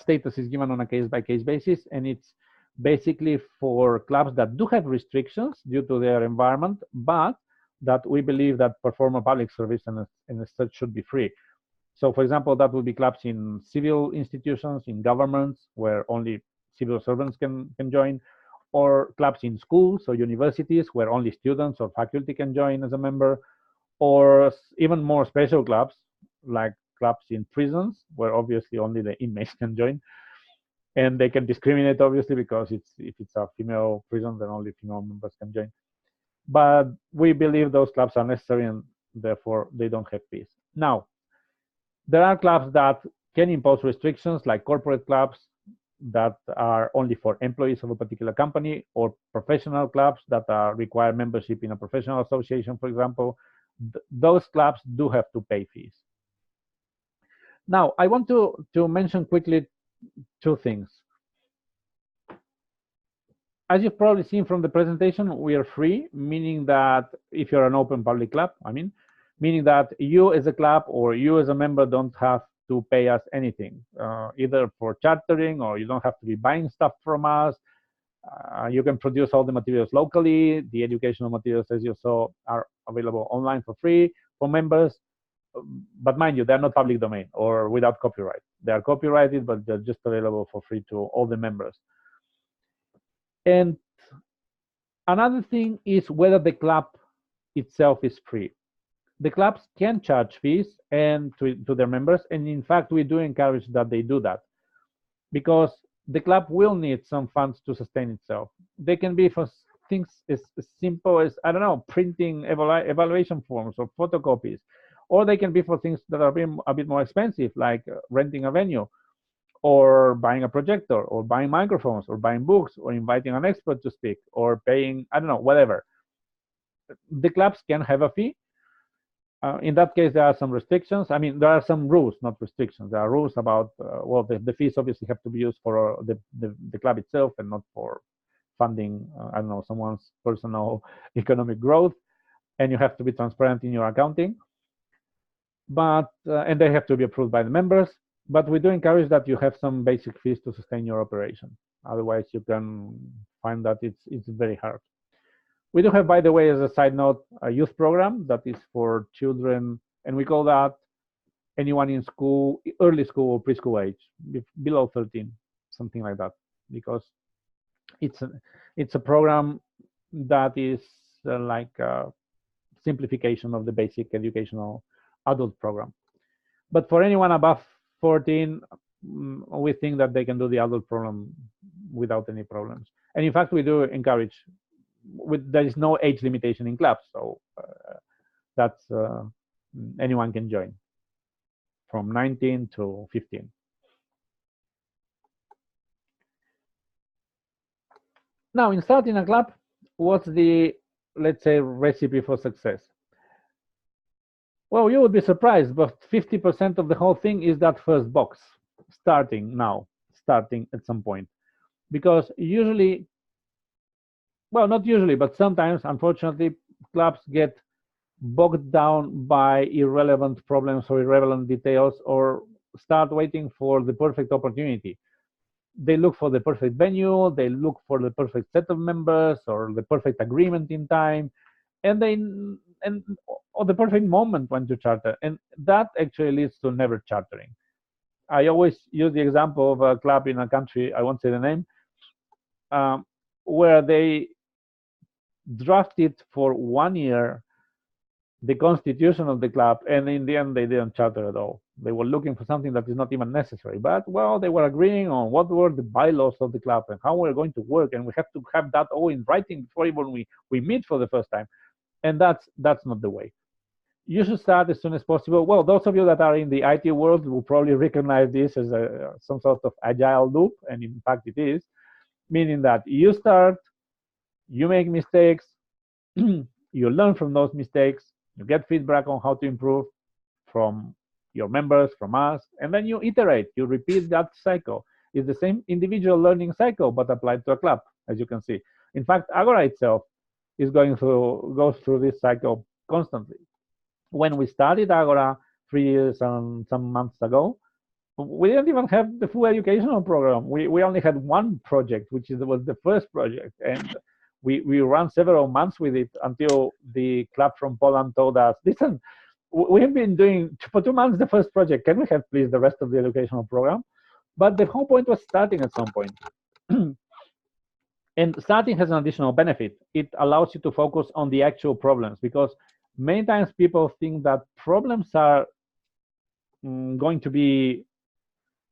status is given on a case-by-case basis, and it's basically for clubs that do have restrictions due to their environment, but that we believe that perform a public service and as such should be free. So, for example, that would be clubs in civil institutions, in governments, where only civil servants can join, or clubs in schools or universities, where only students or faculty can join as a member, or even more special clubs, like clubs in prisons, where obviously only the inmates can join. And they can discriminate, obviously, because if it's a female prison, then only female members can join. But we believe those clubs are necessary, and therefore they don't have fees. Now, there are clubs that can impose restrictions, like corporate clubs that are only for employees of a particular company, or professional clubs that require membership in a professional association, for example. Those clubs do have to pay fees. Now, I want to mention quickly 2 things. As you've probably seen from the presentation, we are free, meaning that if you're an open public club, meaning that you as a club or you as a member don't have to pay us anything, either for chartering, or you don't have to be buying stuff from us. You can produce all the materials locally. The educational materials, as you saw, are available online for free for members. But mind you, they're not public domain or without copyright. They are copyrighted, but they're just available for free to all the members. And another thing is whether the club itself is free. The clubs can charge fees and to their members, and in fact, we do encourage that they do that, because the club will need some funds to sustain itself. They can be for things as simple as, I don't know, printing evaluation forms or photocopies, or they can be for things that are a bit more expensive, like renting a venue, or buying a projector, or buying microphones, or buying books, or inviting an expert to speak, or paying, I don't know, whatever. The clubs can have a fee. In that case, there are some restrictions. I mean, there are some rules, not restrictions. There are rules about, well, the fees obviously have to be used for the club itself and not for funding, I don't know, someone's personal economic growth. And you have to be transparent in your accounting. But, and they have to be approved by the members. But we do encourage that you have some basic fees to sustain your operation. Otherwise, you can find that it's very hard. We do have, by the way, as a side note, a youth program that is for children, and we call that anyone in school, early school or preschool age, below 13, something like that, because it's a program that is like a simplification of the basic educational adult program. But for anyone above 14, we think that they can do the adult program without any problems. And in fact, we do encourage. There is no age limitation in clubs, so that's anyone can join from 19 to 15. Now, in starting a club, what's the, let's say, recipe for success? Well, you would be surprised, but 50% of the whole thing is that first box, starting now, starting at some point. Because usually, well, not usually, but sometimes, unfortunately, clubs get bogged down by irrelevant problems or irrelevant details, or start waiting for the perfect opportunity. They look for the perfect venue, they look for the perfect set of members or the perfect agreement in time, and or the perfect moment when to charter, and that actually leads to never chartering. I always use the example of a club in a country, I won't say the name, where they drafted for 1 year the constitution of the club, and in the end they didn't charter at all. They were looking for something that is not even necessary, but well, they were agreeing on what were the bylaws of the club and how we're going to work, and we have to have that all in writing before even we meet for the first time. And that's not the way. You should start as soon as possible. Well, those of you that are in the IT world will probably recognize this as some sort of agile loop, and in fact it is, meaning that you start, you make mistakes, you learn from those mistakes, you get feedback on how to improve from your members, from us, and then you iterate, you repeat that cycle. It's the same individual learning cycle, but applied to a club, as you can see. In fact, Agora itself goes through this cycle constantly. When we started Agora 3 years and some months ago, we didn't even have the full educational program. We only had one project, which was the first project, and we ran several months with it until the club from Poland told us, listen, we have been doing for 2 months the first project. Can we have please the rest of the educational program? But the whole point was starting at some point. And starting has an additional benefit. It allows you to focus on the actual problems, because many times people think that problems are going to be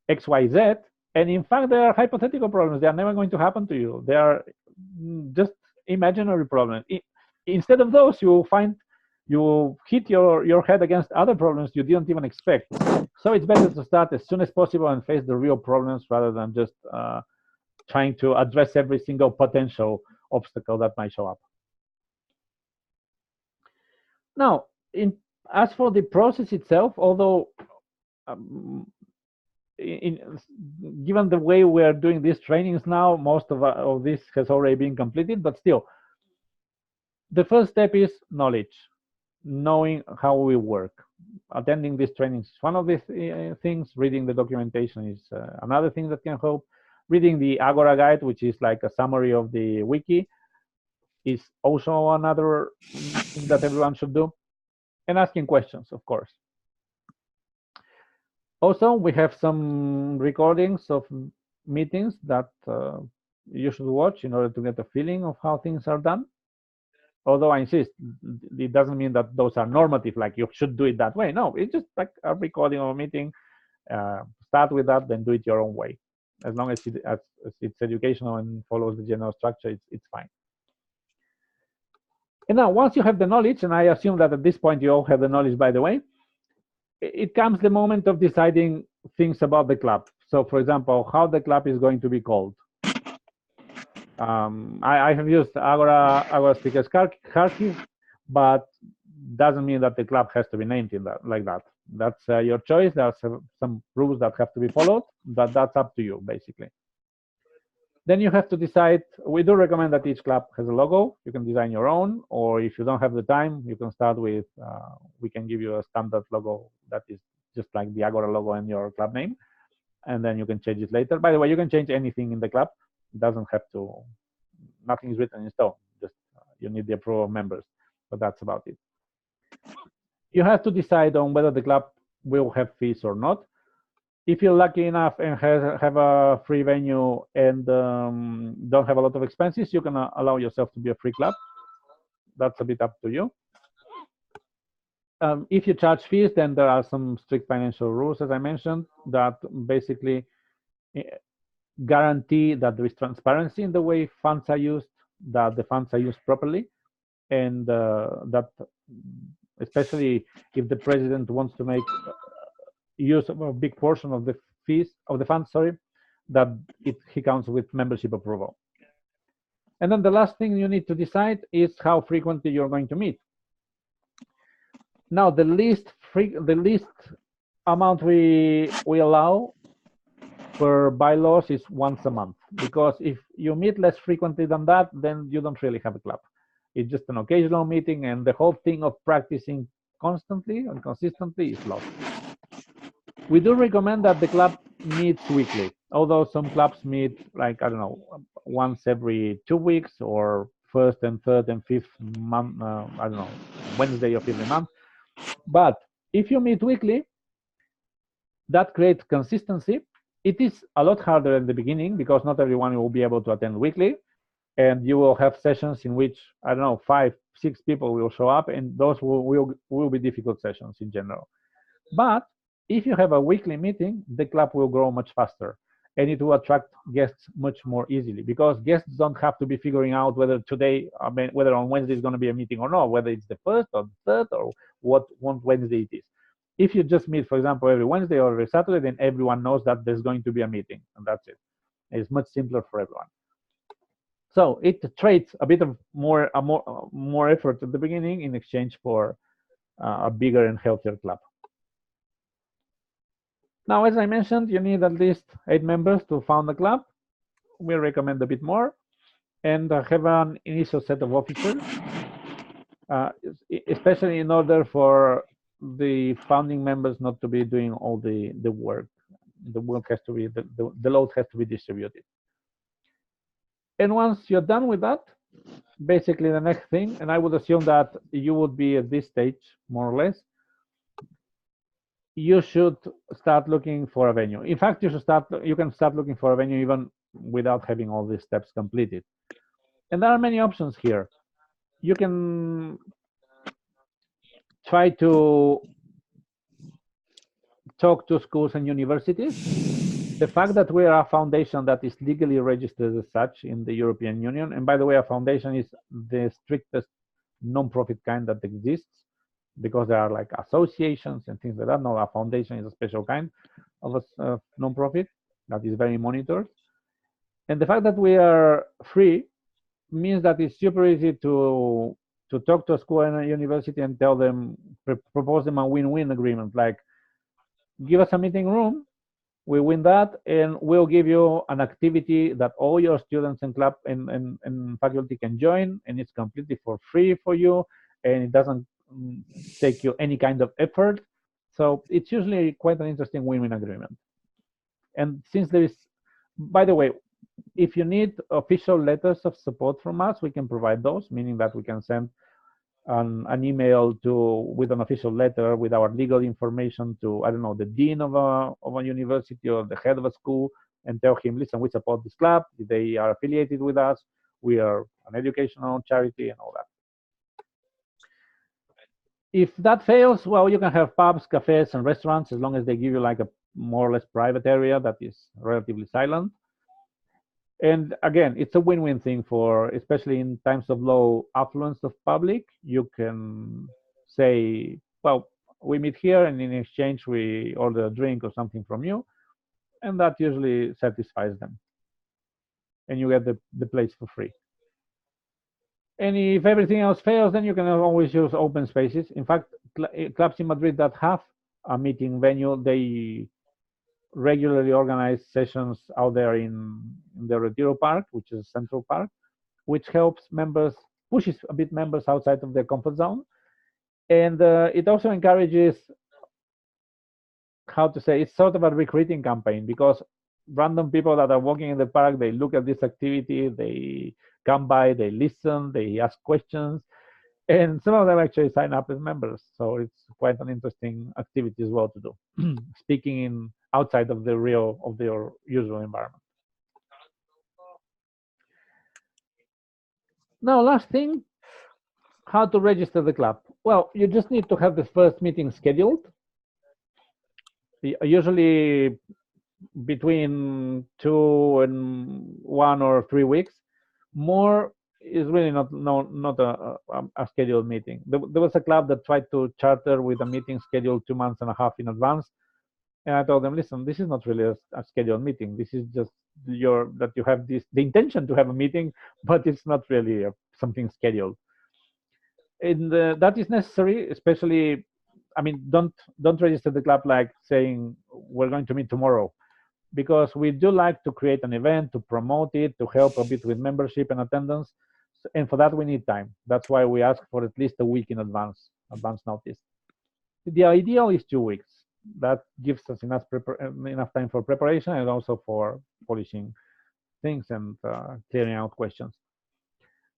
X, Y, Z, and in fact they are hypothetical problems. They are never going to happen to you. They are just imaginary problems. Instead of those, you hit your head against other problems you didn't even expect. So it's better to start as soon as possible and face the real problems rather than just trying to address every single potential obstacle that might show up. Now, as for the process itself, although given the way we are doing these trainings now, most of this has already been completed, but still, the first step is knowledge, knowing how we work. Attending these trainings is one of these things. Reading the documentation is another thing that can help. Reading the Agora guide, which is like a summary of the wiki, is also another thing that everyone should do. And asking questions, of course. Also, we have some recordings of meetings that you should watch in order to get a feeling of how things are done. Although I insist, it doesn't mean that those are normative, like you should do it that way. No, it's just like a recording of a meeting. Start with that, then do it your own way. As long as it's educational and follows the general structure, it's fine. And now, once you have the knowledge, and I assume that at this point you all have the knowledge, by the way, it comes the moment of deciding things about the club. So, for example, how the club is going to be called. I have used Agora speakers Kharkiv, but doesn't mean that the club has to be named like that. That's your choice. There are some rules that have to be followed, but that's up to you, basically. Then you have to decide. We do recommend that each club has a logo. You can design your own, or if you don't have the time, you can start with, we can give you a standard logo that is just like the Agora logo and your club name, and then you can change it later. By the way, you can change anything in the club. It doesn't have to, nothing is written in stone. Just you need the approval of members, but that's about it. You have to decide on whether the club will have fees or not. If you're lucky enough and have a free venue and don't have a lot of expenses, you can allow yourself to be a free club. That's a bit up to you. If you charge fees, then there are some strict financial rules, as I mentioned, that basically guarantee that there is transparency in the way funds are used, that the funds are used properly, and that especially if the president wants to make use of a big portion of the fees of the funds, that he counts with membership approval. And then the last thing you need to decide is how frequently you're going to meet. Now, the least amount we allow per bylaws is once a month, because if you meet less frequently than that, then you don't really have a club. It's just an occasional meeting, and the whole thing of practicing constantly and consistently is lost. We do recommend that the club meets weekly, although some clubs meet, like, I don't know, once every 2 weeks, or first and third and fifth month, I don't know, Wednesday of every month. But if you meet weekly, that creates consistency. It is a lot harder in the beginning because not everyone will be able to attend weekly, and you will have sessions in which, I don't know, 5, 6 people will show up, and those will be difficult sessions in general. But if you have a weekly meeting, the club will grow much faster, and it will attract guests much more easily, because guests don't have to be figuring out whether whether on Wednesday is going to be a meeting or not, whether it's the first or the third or what one Wednesday it is. If you just meet, for example, every Wednesday or every Saturday, then everyone knows that there's going to be a meeting, and that's it. It's much simpler for everyone. So it trades a bit of more effort at the beginning in exchange for a bigger and healthier club. Now, as I mentioned, you need at least 8 members to found a club. We recommend a bit more, and have an initial set of officers, especially in order for the founding members not to be doing all the work. The work has to be, the load has to be distributed. And once you're done with that, basically the next thing, and I would assume that you would be at this stage, more or less, you should start looking for a venue. In fact, you can start looking for a venue even without having all these steps completed. And there are many options here. You can try to talk to schools and universities. The fact that we are a foundation that is legally registered as such in the European Union, and by the way, a foundation is the strictest non-profit kind that exists, because there are like associations and things like that. No, a foundation is a special kind of a non-profit that is very monitored. And the fact that we are free means that it's super easy to talk to a school and a university and tell them, propose them a win-win agreement, like, give us a meeting room, we win that, and we'll give you an activity that all your students and club and faculty can join, and it's completely for free for you, and it doesn't take you any kind of effort. So it's usually quite an interesting win-win agreement. And since there is, by the way, if you need official letters of support from us, we can provide those, meaning that we can send an email with an official letter with our legal information to, I don't know, the dean of a university or the head of a school, and tell him, listen, we support this club, they are affiliated with us, we are an educational charity, and all that. If that fails, well, you can have pubs, cafes, and restaurants, as long as they give you like a more or less private area that is relatively silent. And again, it's a win-win thing for, especially in times of low affluence of public. You can say, well, we meet here, and in exchange, we order a drink or something from you. And that usually satisfies them. And you get the place for free. And if everything else fails, then you can always use open spaces. In fact, clubs in Madrid that have a meeting venue, they regularly organize sessions out there in the Retiro Park, which is a central park, which helps members, pushes a bit members outside of their comfort zone. And it also encourages, how to say, it's sort of a recruiting campaign, because random people that are walking in the park, they look at this activity, they come by, they listen, they ask questions, and some of them actually sign up as members. So it's quite an interesting activity as well to do, speaking in outside of their usual environment. Now, last thing, How to register the club? Well, you just need to have the first meeting scheduled. Usually between 2 and 1 or 3 weeks. More is really not a scheduled meeting. There was a club that tried to charter with a meeting scheduled 2 months and a half in advance, and I told them, listen, this is not really a scheduled meeting. This is just that you have the intention to have a meeting, but it's not really something scheduled. And that is necessary, especially. I mean, don't register the club like saying we're going to meet tomorrow, because we do like to create an event, to promote it, to help a bit with membership and attendance. And for that, we need time. That's why we ask for at least a week in advance notice. The ideal is 2 weeks. That gives us enough time for preparation and also for polishing things and clearing out questions.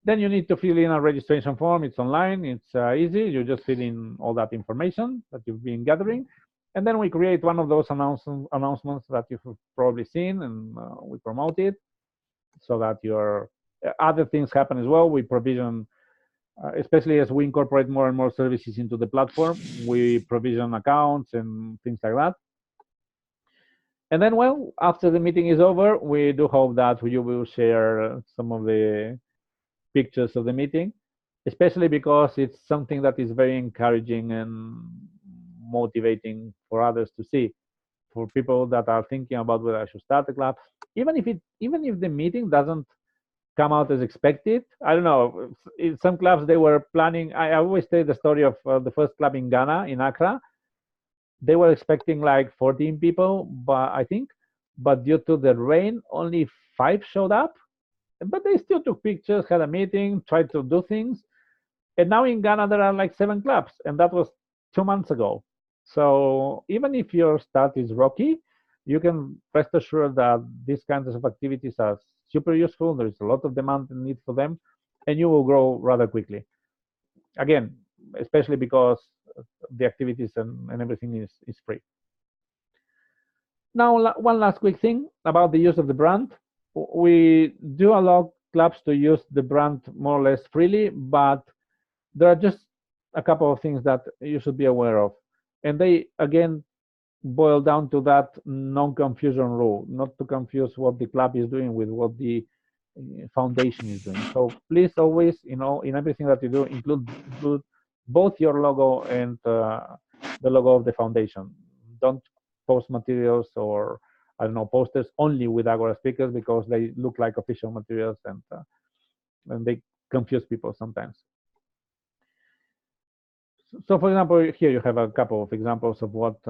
Then you need to fill in a registration form. It's online. It's easy. You just fill in all that information that you've been gathering. And then we create one of those announcements that you've probably seen, and we promote it so that your other things happen as well. We provision, especially as we incorporate more and more services into the platform, we provision accounts and things like that. And then, well, after the meeting is over, we do hope that you will share some of the pictures of the meeting, especially because it's something that is very encouraging and motivating for others to see, for people that are thinking about whether I should start a club. Even if the meeting doesn't come out as expected, I don't know. In some clubs they were planning. I always tell the story of the first club in Ghana, in Accra. They were expecting like 14 people, but due to the rain, only 5 showed up. But they still took pictures, had a meeting, tried to do things. And now in Ghana, there are like 7 clubs, and that was 2 months ago. So even if your start is rocky, you can rest assured that these kinds of activities are super useful. There is a lot of demand and need for them, and you will grow rather quickly. Again, especially because the activities and everything is free. Now, one last quick thing about the use of the brand. We do allow clubs to use the brand more or less freely, but there are just a couple of things that you should be aware of. And they, again, boil down to that non-confusion rule, not to confuse what the club is doing with what the foundation is doing. So please always, in everything that you do, include both your logo and the logo of the foundation. Don't post materials or, I don't know, posters only with Agora speakers, because they look like official materials and they confuse people sometimes. So, for example, here you have a couple of examples of what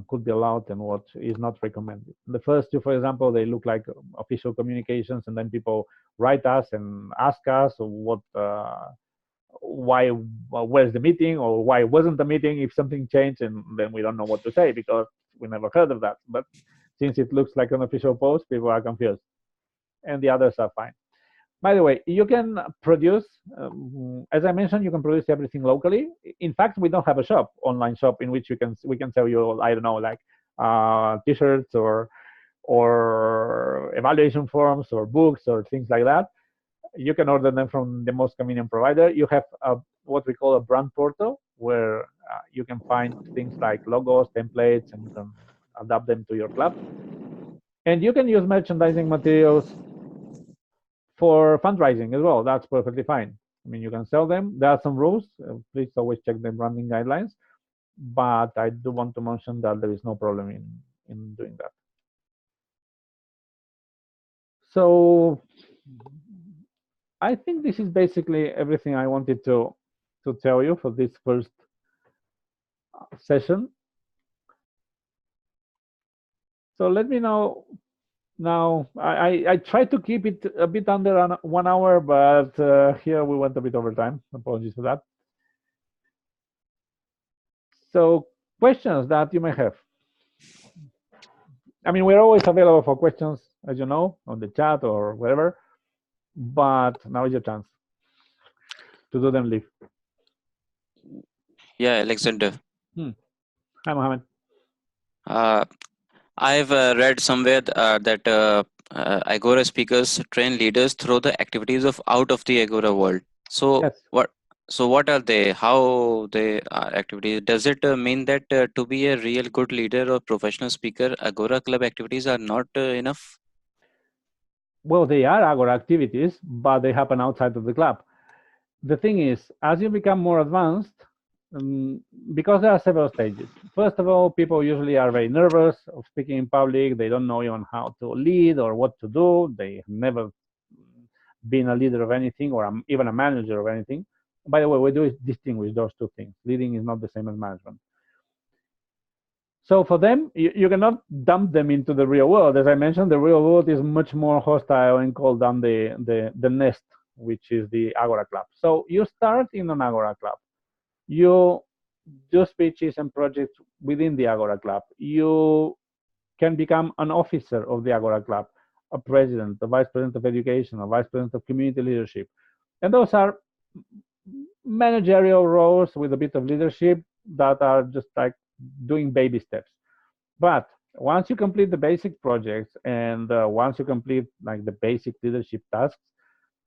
could be allowed and what is not recommended. The first two, for example, they look like official communications, and then people write us and ask us where's the meeting, or why wasn't the meeting if something changed, and then we don't know what to say because we never heard of that. But since it looks like an official post, people are confused, and the others are fine. By the way, you can produce, as I mentioned, you can produce everything locally. In fact, we don't have a shop, online shop, in which we can sell you, I don't know, like T-shirts or evaluation forms or books or things like that. You can order them from the most convenient provider. You have what we call a brand portal, where you can find things like logos, templates, and you can adapt them to your club. And you can use merchandising materials for fundraising as well. That's perfectly fine. I mean, you can sell them. There are some rules. Please always check the branding guidelines. But I do want to mention that there is no problem in doing that. So I think this is basically everything I wanted to tell you for this first session. So let me know. Now, I tried to keep it a bit under 1 hour, but here we went a bit over time. Apologies for that. So, questions that you may have. I mean, we're always available for questions, as you know, on the chat or whatever. But now is your chance to do them live. Yeah, Alexander. Hi, Mohammed. I've read somewhere that Agora speakers train leaders through the activities of out of the Agora world. So Yes. what So what are they? How they are activities? Does it mean that to be a real good leader or professional speaker, Agora Club activities are not enough? Well, they are Agora activities, but they happen outside of the club. The thing is, as you become more advanced, um, because there are several stages. First of all, people usually are very nervous of speaking in public. They don't know even how to lead or what to do. They have never been a leader of anything or even a manager of anything. By the way, we do distinguish those two things. Leading is not the same as management. So for them, you cannot dump them into the real world. As I mentioned, the real world is much more hostile and cold than the nest, which is the Agora Club. So you start in an Agora Club. You do speeches and projects within the Agora Club. You can become an officer of the Agora Club, a president, a vice president of education, a vice president of community leadership. And those are managerial roles with a bit of leadership that are just like doing baby steps. But once you complete the basic projects and once you complete like the basic leadership tasks,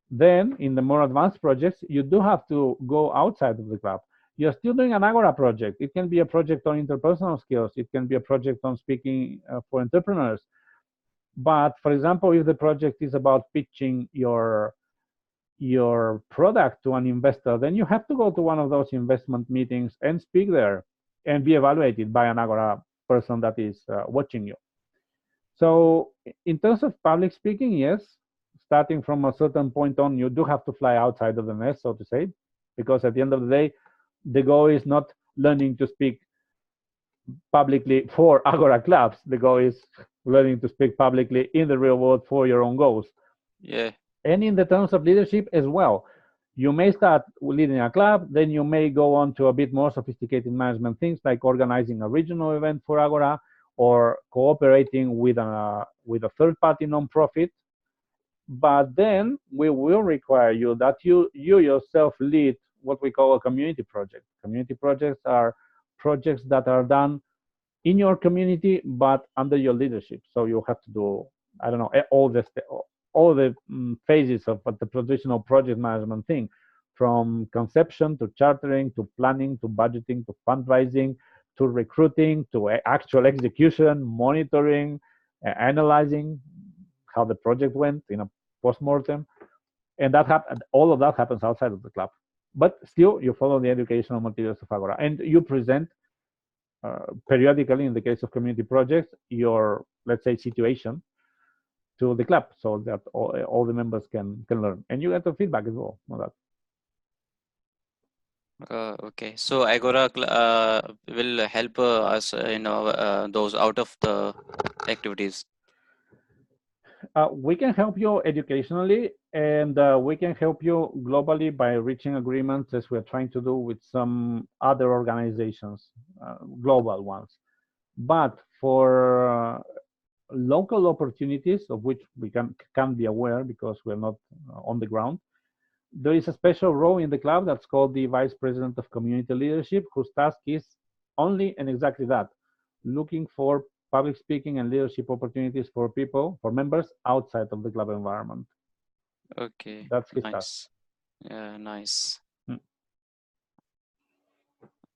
then in the more advanced projects, you do have to go outside of the club. You're still doing an Agora project. It can be a project on interpersonal skills. It can be a project on speaking for entrepreneurs. But for example, if the project is about pitching your product to an investor, then you have to go to one of those investment meetings and speak there and be evaluated by an Agora person that is watching you. So in terms of public speaking, yes, starting from a certain point on, you do have to fly outside of the nest, so to say, because at the end of the day, the goal is not learning to speak publicly for Agora clubs. The goal is learning to speak publicly in the real world for your own goals. Yeah. And in the terms of leadership as well. You may start leading a club, then you may go on to a bit more sophisticated management things like organizing a regional event for Agora or cooperating with a third-party nonprofit. But then we will require you that you yourself lead what we call a community project. Community projects are projects that are done in your community but under your leadership. So you have to do, I don't know, all the phases of the traditional project management thing, from conception to chartering to planning to budgeting to fundraising to recruiting to actual execution, monitoring, analyzing how the project went in a post-mortem. And all of that happens outside of the club. But still, you follow the educational materials of Agora and you present periodically, in the case of community projects, your, let's say, situation to the club so that all the members can learn. And you get the feedback as well on that. Okay, so Agora will help us in those out of the activities. We can help you educationally, and we can help you globally by reaching agreements, as we're trying to do with some other organizations, global ones. But for local opportunities, of which we can be aware because we're not on the ground, there is a special role in the club that's called the Vice President of Community Leadership, whose task is only and exactly that, looking for public speaking and leadership opportunities for people, for members outside of the club environment. Okay, That's his nice. task. Yeah, nice.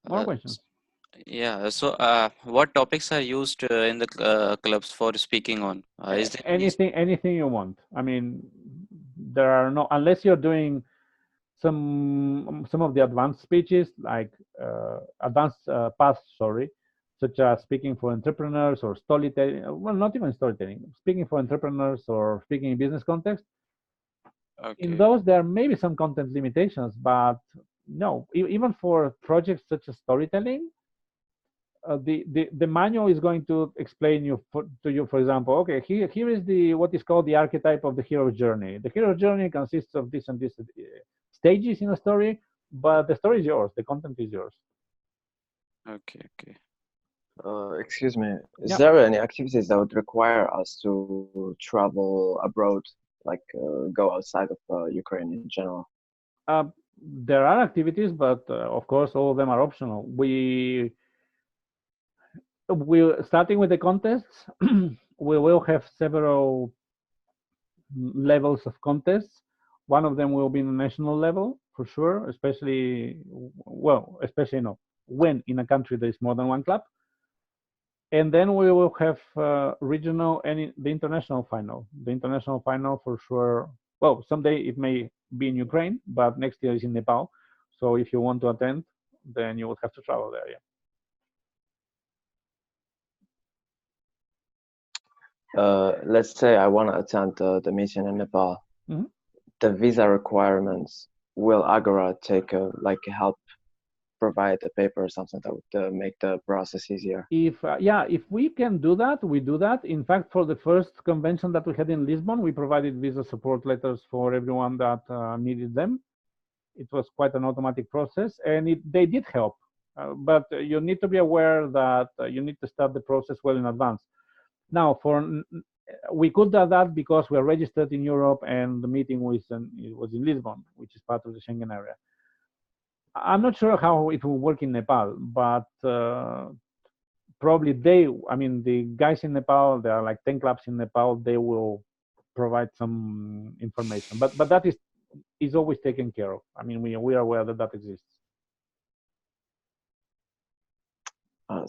More questions? Yeah, so what topics are used in the clubs for speaking on? Is there anything you want. I mean, there are no, unless you're doing some of the advanced speeches, like advanced paths, sorry, such as speaking for entrepreneurs or storytelling. Well, not even storytelling, speaking for entrepreneurs or speaking in business context. Okay. In those, there may be some content limitations, but no, even for projects such as storytelling, the manual is going to explain to you, for example, okay, here is what is called the archetype of the hero's journey. The hero's journey consists of this and this stages in a story, but the story is yours, the content is yours. Okay. Excuse me, is Yeah. there any activities that would require us to travel abroad, like go outside of Ukraine in general? There are activities, but of course, all of them are optional. We starting with the contests, we will have several levels of contests. One of them will be in the national level for sure, especially no, when in a country there is more than one club. And then we will have regional and the international final. The international final for sure. Well, someday it may be in Ukraine, but next year is in Nepal. So if you want to attend, then you will have to travel there. Yeah. Let's say I want to attend the meeting in Nepal. Mm-hmm. The visa requirements, will Agora take help provide a paper or something that would make the process easier? If we can do that, we do that. In fact, for the first convention that we had in Lisbon, we provided visa support letters for everyone that needed them. It was quite an automatic process, and they did help. But you need to be aware that you need to start the process well in advance. Now, we could do that because we're registered in Europe, and the meeting was in Lisbon, which is part of the Schengen area. I'm not sure how it will work in Nepal, but probably the guys in Nepal, there are like 10 clubs in Nepal, they will provide some information. But that is always taken care of. I mean, we are aware that exists.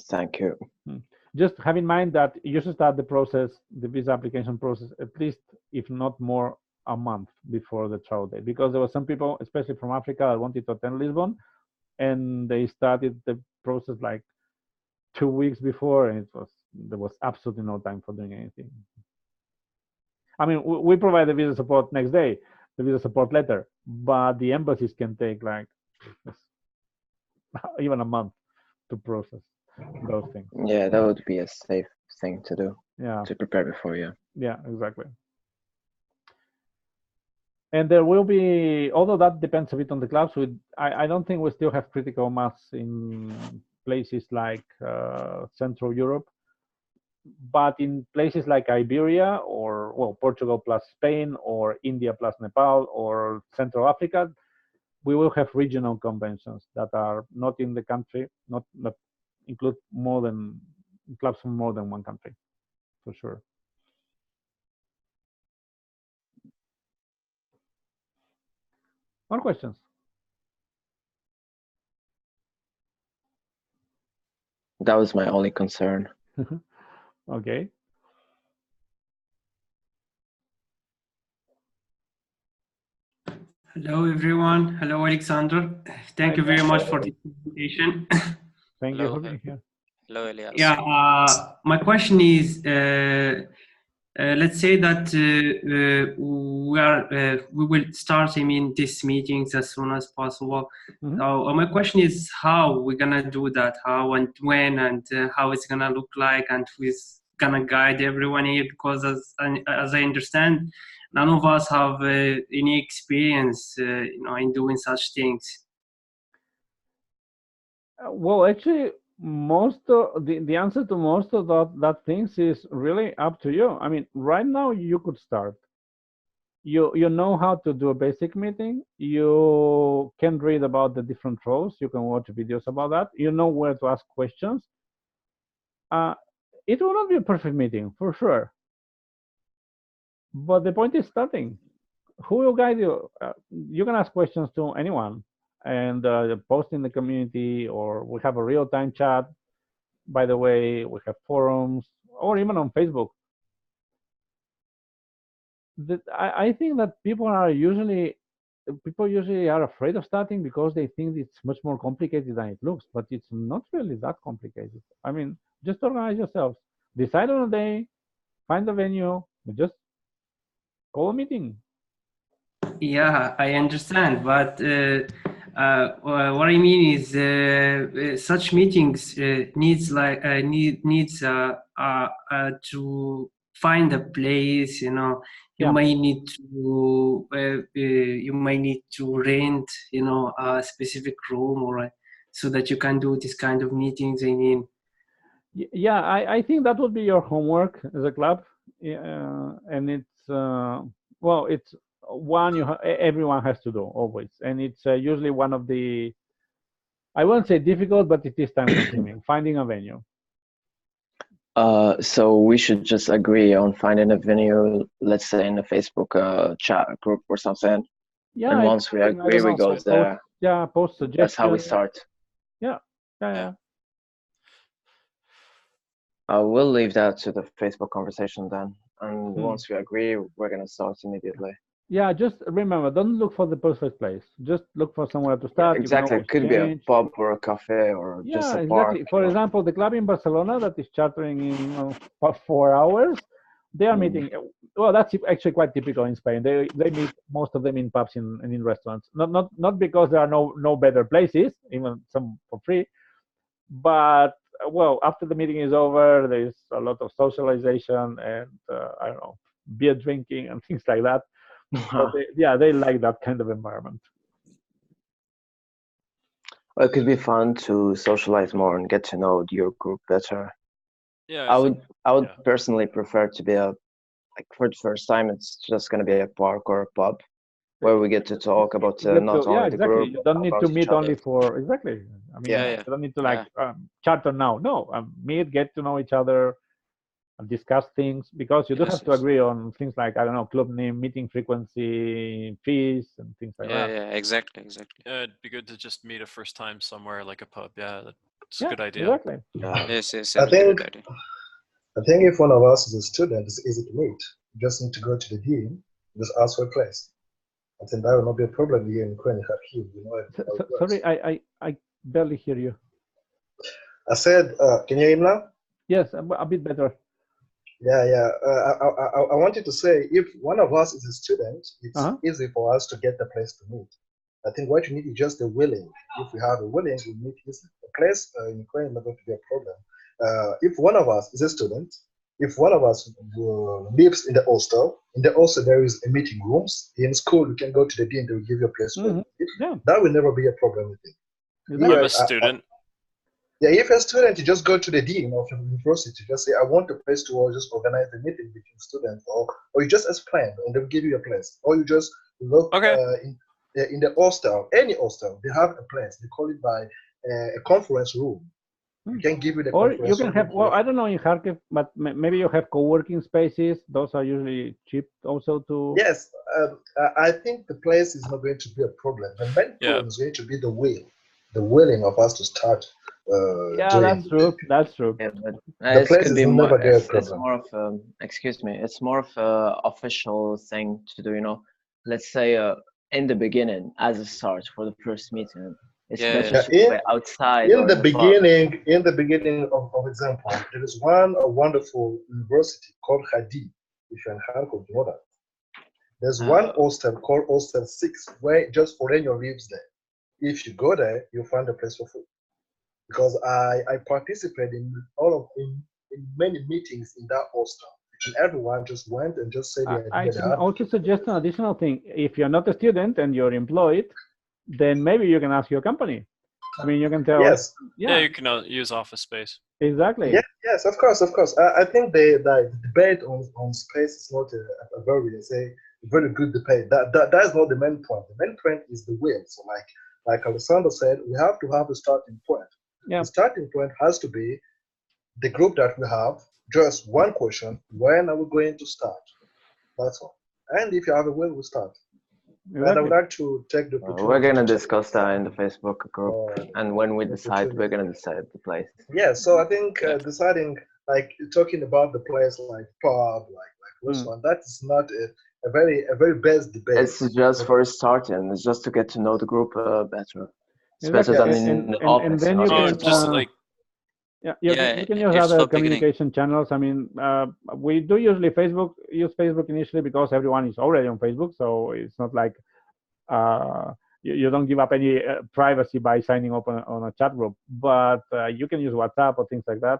Thank you. Just have in mind that you should start the visa application process, at least, if not more, a month before the travel date, because there were some people, especially from Africa, that wanted to attend Lisbon, and they started the process like 2 weeks before, and there was absolutely no time for doing anything. I mean, we provide the visa support next day, the visa support letter, but the embassies can take like even a month to process those things. Yeah, that would be a safe thing to do. Yeah. To prepare before, yeah. Yeah, exactly. And there will be, although that depends a bit on the clubs, I don't think we still have critical mass in places like Central Europe, but in places like Iberia or Portugal plus Spain or India plus Nepal or Central Africa, we will have regional conventions that are not in the country, not include more than clubs from more than one country, for sure. More questions? That was my only concern. Okay. Hello, everyone. Hello, Alexander. Thank you very much for the presentation. Thank you for being here. Hello, Elias. Yeah, my question is, let's say that we will start, these meetings as soon as possible. Mm-hmm. So my question is how we're gonna do that, how and when, and how it's gonna look like, and who's gonna guide everyone here, because as I understand, none of us have any experience, in doing such things. Well, actually, the answer to most of that things is really up to you. I mean, right now you could start. You know how to do a basic meeting. You can read about the different roles. You can watch videos about that. You know where to ask questions. It will not be a perfect meeting for sure, but the point is starting. Who will guide you? You can ask questions to anyone and post in the community, or we have a real-time chat. By the way, we have forums, or even on Facebook. I think that people usually are afraid of starting because they think it's much more complicated than it looks, but it's not really that complicated. I mean, just organize yourselves, decide on a day, find a venue, just call a meeting. Yeah, I understand, but what I mean is such meetings needs to find a place. You Yeah. might need to rent a specific room so that you can do this kind of meetings. I mean, yeah, I think that would be your homework as a club, and it's it's one everyone has to do always, and it's usually one of the, I won't say difficult, but it is time consuming, finding a venue. So we should just agree on finding a venue, let's say in a Facebook chat group or something, Yeah, And it's once we something, I agree, don't we know, go post, there. yeah, post That's how we suggestions. start. Yeah. Yeah. I will leave that to the Facebook conversation then. And Hmm. once we agree, we're gonna start immediately. Yeah, just remember, don't look for the perfect place. Just look for somewhere to Yeah, start. You can exactly. It always could be a change. pub or a cafe or just Yeah, a park. exactly. For example, the club in Barcelona that is chartering in 4 hours, they are Mm. meeting. Well, that's actually quite typical in Spain. They meet most of them in pubs and in restaurants. Not because there are no better places, even some for free, but well, after the meeting is over, there's a lot of socialization and I don't know, beer drinking and things like that. So they like that kind of environment. Well, it could be fun to socialize more and get to know your group better. Yeah, I would yeah. personally prefer to be like for the first time, it's just gonna be a park or a pub where we get to talk about You get not to, yeah, only the exactly. group, You don't need about to each meet other. only for exactly. I mean, Yeah, you yeah, don't need to yeah. charter now. No, meet, get to know each other, and discuss things because you do Yes, have to yes. agree on things like I don't know, club name, meeting frequency, fees, and things like Yeah, that. yeah, exactly. It'd be good to just meet a first time somewhere like a pub. Yeah, that's a Yeah, good idea. exactly. Yeah. Yes, yes, I it will be a think good idea. if one of us is a student, it's easy to meet. You just need to go to the dean, just ask for a place. I think that will not be a problem here in Ukraine, Kharkiv. You know how it works. Sorry, I barely hear you. I said, can you hear me now? Yes, a bit better. Yeah. I wanted to say, if one of us is a student, it's Uh-huh. easy for us to get the place to meet. I think what you need is just a willing. If we have a willing, we meet easily. The place in Ukraine is not going to be a problem. If one of us is a student, if one of us lives in the hostel there is a meeting rooms. In school, you can go to the dean, they will give you a place where you meet. Yeah, That will never be a problem with it. exactly. I'm a student. Yeah, if you're a student, you just go to the dean of your university. Just say, I want a place to just organize a meeting between students, or you just explain, and they'll give you a place. Or you just look Okay. in the hostel, any hostel, they have a place. They call it by a conference room. You can give you the Or you conference can room. have, well, I don't know in Kharkiv, but maybe you have co-working spaces. Those are usually cheap also to. Yes, I think the place is not going to be a problem. The main Yeah. problem is going to be the willing of us to start Yeah, doing that's true. That's true. Yeah, but The it place could is be more. never there a It's problem. more of excuse me. It's more of a official thing to do. You know, let's say in the beginning, as a start for the first meeting, it's Yeah, better yeah. to do it outside In or the in a pub. beginning of example, there is one a wonderful university called Hadi. If you're in Kharkov, you know that. There's one hostel called Hostel 6 where just foreigner lives there. If you go there, you'll find a place for free. Because I participate in many meetings in that hostel. And everyone just went and just said the I idea they can had. also suggest an additional thing. If you're not a student and you're employed, then maybe you can ask your company. I mean, you can tell. Yes. Yeah, Yeah, you can use office space. exactly. Yes, of course. I think the debate on space is not a very good debate. That is not the main point. The main point is the will. So like Alessandro said, we have to have a starting point. Yeah. The starting point has to be the group that we have. Just one question: when are we going to start? That's all. And if you have a will, we start. And I Exactly. would like to take the opportunity. We're gonna to discuss that in the Facebook group, and when we decide, we're gonna decide the place. Yeah, so I think Yeah. deciding, like talking about the place like pub, like restaurant, that is not a very best debate. It's just for starting. It's just to get to know the group better. It's Exactly. better than in the office. And then you Oh, can just like you can use it's other for beginning. communication channels. I mean, we do usually use Facebook initially because everyone is already on Facebook, so it's not like you don't give up any privacy by signing up on a chat group. But you can use WhatsApp or things like that.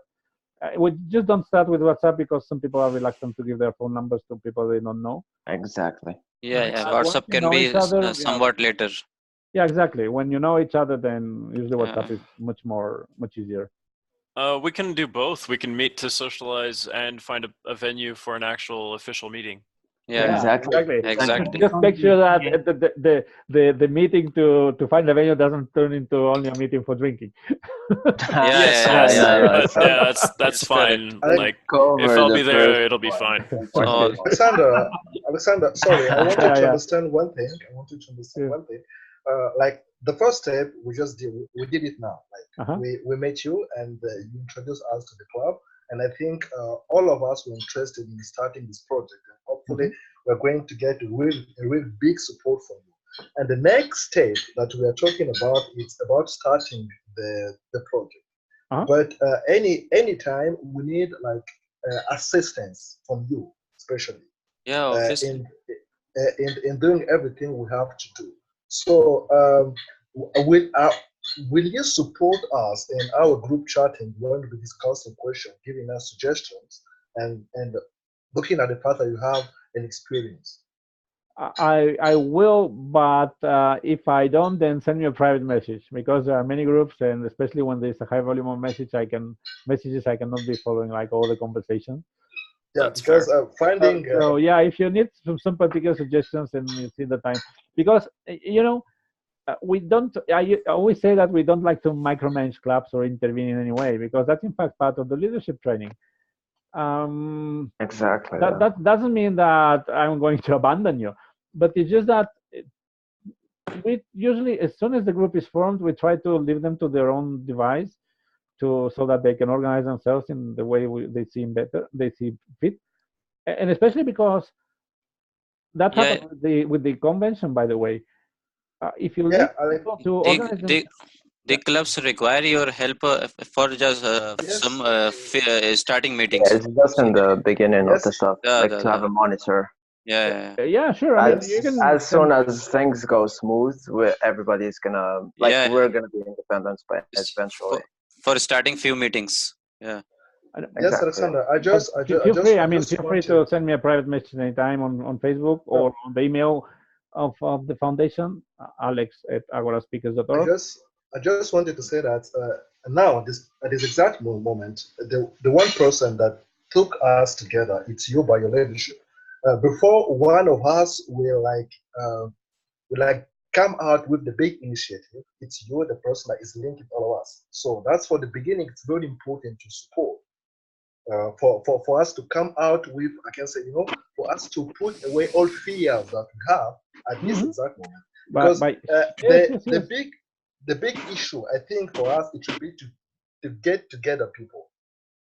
We just don't start with WhatsApp because some people are reluctant to give their phone numbers to people they don't know. Exactly. Yeah, yeah. But once WhatsApp you can know be each other, somewhat later. yeah, exactly. When you know each other, then usually Yeah. WhatsApp is much easier. we can do both. We can meet to socialize and find a venue for an actual official meeting. Yeah, Exactly. exactly. Just make sure that the meeting to find a venue doesn't turn into only a meeting for drinking. Yes, yeah, yes. That's Yeah, that's It's correct. fine. I- Like, if cover I'll the be there, first it'll be fine. All Alexander, sorry, I wanted Yeah, to yeah. understand one thing. Yeah. One thing. Like the first step, we just did. We did it now. Like Uh-huh. we met you and you introduced us to the club, and I think all of us were interested in starting this project. And hopefully, we're going to get a real big support from you. And the next step that we are talking about is about starting the project. Uh-huh. But any time we need like assistance from you, especially Yeah, obviously. in doing everything we have to do. So will you support us in our group chatting when we discuss a question, giving us suggestions, and looking at the path that you have and experience? I will, but if I don't, then send me a private message, because there are many groups, and especially when there's a high volume of messages, I cannot be following like all the conversation. Yeah, That's because fair. finding So yeah, if you need some particular suggestions, and you see the time, because we don't. I always say that we don't like to micromanage clubs or intervene in any way, because that's in fact part of the leadership training. Exactly. That doesn't mean that I'm going to abandon you, but it's just that we usually, as soon as the group is formed, we try to leave them to their own device, so that they can organize themselves in the way they see fit, and especially because that Yeah, happened with the convention, by the way. If you yeah, leave I, people to they organize they them, the clubs require your help for just some yes, starting Yeah, meetings. it's just in the beginning of the yes, stuff, Yeah, like to have a monitor. yeah, yeah, sure. I mean, you As can as soon as things go smooth, everybody's gonna yeah. we're gonna be independent, but It's eventually. for starting few meetings. Yeah, yes, Exactly. Alexander. feel I free just to send me a private message anytime on Facebook or on the email of the foundation, alex@agoraSpeakers.org. I just wanted to say that now at this exact moment, the one person that took us together, it's you by your leadership. Before one of us will like come out with the big initiative, it's you, the person that is linking all of us. So that's for the beginning. It's very important to support. For us to come out with, I can say, for us to put away all fears that we have at this exact moment. Because Yes. the big issue, I think, for us, it should be to get together people.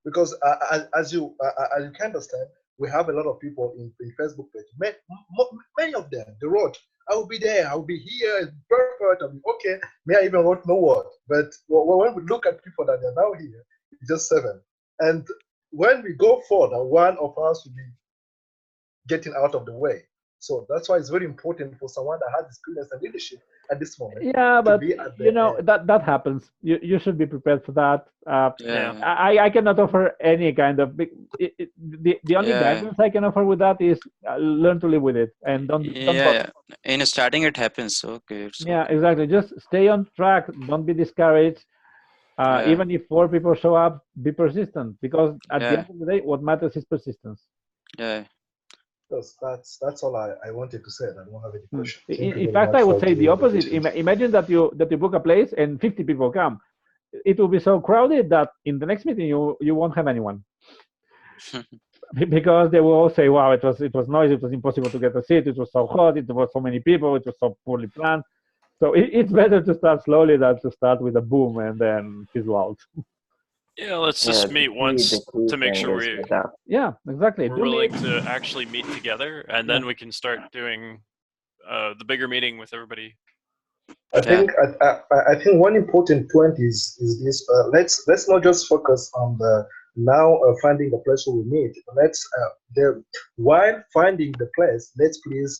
Because as you can understand, we have a lot of people in Facebook page. Many of them, they wrote, I will be there, I will be here, it's perfect, I'll be okay. May I even wrote no word. But when we look at people that are now here, it's just 7. And when we go further, one of us will be getting out of the way. So that's why it's very important for someone that has experience and leadership at this moment Yeah, to but be at the end. that happens. You should be prepared for that. yeah, I cannot offer any kind of the only yeah, guidance I can offer with that is learn to live with it, and don't bother. yeah. In starting, it happens. Okay, it's Yeah, okay. exactly. Just stay on track. Don't be discouraged. Yeah, Even if 4 people show up, be persistent, because at the yeah, end of the day, what matters is persistence. yeah. That's all I wanted to say. I don't have any question. In, Thank you in very fact, much I would for say the giving the opposite. opportunity. Imagine that you book a place and 50 people come. It will be so crowded that in the next meeting you won't have anyone, because they will all say, "Wow, it was noisy. It was impossible to get a seat. It was so hot. It was so many people. It was so poorly planned." So it's better to start slowly than to start with a boom and then fizzle out. Yeah, let's Yeah, just meet once the key to make thing sure is that. Yeah, exactly. we're Do willing meet. to actually meet together, and then we can start doing the bigger meeting with everybody. I Yeah. think I think one important point is this. Let's not just focus on the now finding the place where we meet. While finding the place, let's please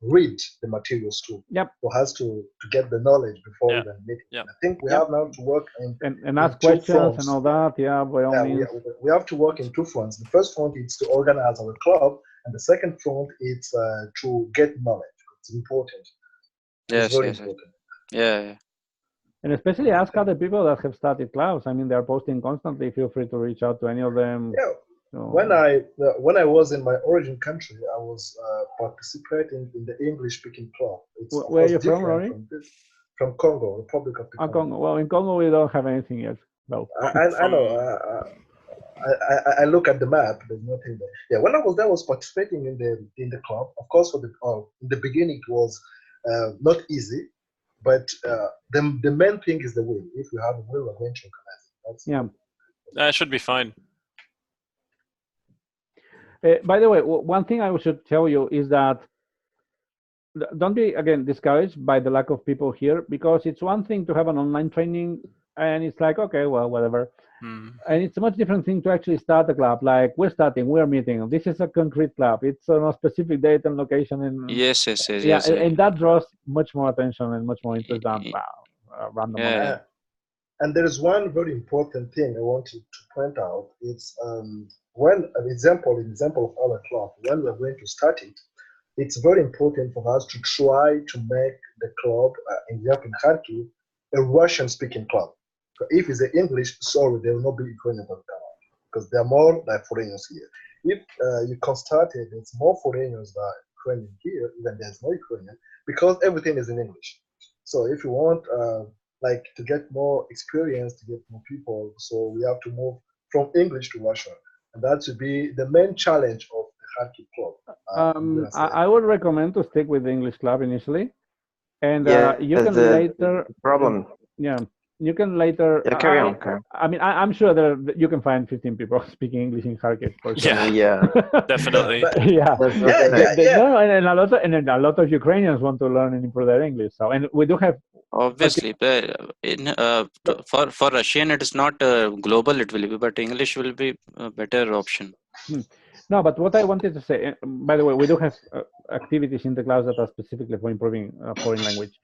read the materials too. Yep. For us to get the knowledge before Yeah. even meeting. Yeah. I think we Yep. have now to work And ask two questions fronts. and all that. Yeah, by all Yeah, means. we have to work in 2 fronts. The first front is to organize our club, and the second front is to get knowledge. It's important. It's Yes, very yes, yes. important. Yeah. And especially ask other people that have started clubs. I mean, they're posting constantly. Feel free to reach out to any of them. Yeah, So, when I was in my origin country, I was participating in the English speaking club. It's of where are course you from, different Rory? from Congo, Republic of the Congo. Congo. Well, in Congo we don't have anything yet. No. I know. I look at the map. There's nothing there. Yeah, when I was there, I was participating in the club. Of course, in the beginning it was not easy, but the main thing is the will. If we have a will, we're going to organize it. Yeah. That should be fine. By the way, one thing I should tell you is that don't be again discouraged by the lack of people here, because it's one thing to have an online training and it's like, okay, well, whatever. And it's a much different thing to actually start a club. Like, we're meeting. This is a concrete club. It's on a specific date and location. And Yes. and that draws much more attention and much more interest than random. Yeah. And there is one very important thing I want to point out. It's when an example of our club, when we're going to start it, it's very important for us to try to make the club, in Kharkiv, a Russian-speaking club. So if it's an English, sorry, there will not be Ukrainians on that, because there are more like foreigners here. If you can start it, it's more foreigners than Ukrainian here, even there's no Ukrainian, because everything is in English. So if you want like to get more experience, to get more people, so we have to move from English to Russian, and that should be the main challenge of the Kharkiv club. I would recommend to stick with the English club initially, and you can later problem. Yeah, you can later. Carry on. I mean, I'm sure that you can find 15 people speaking English in Kharkiv. For sure. Yeah, Definitely. No, and a lot of Ukrainians want to learn and improve their English. So, and we do have. Obviously, but for Russian it is not global. It will be, but English will be a better option. No, but what I wanted to say, by the way, we do have activities in the class that are specifically for improving foreign language.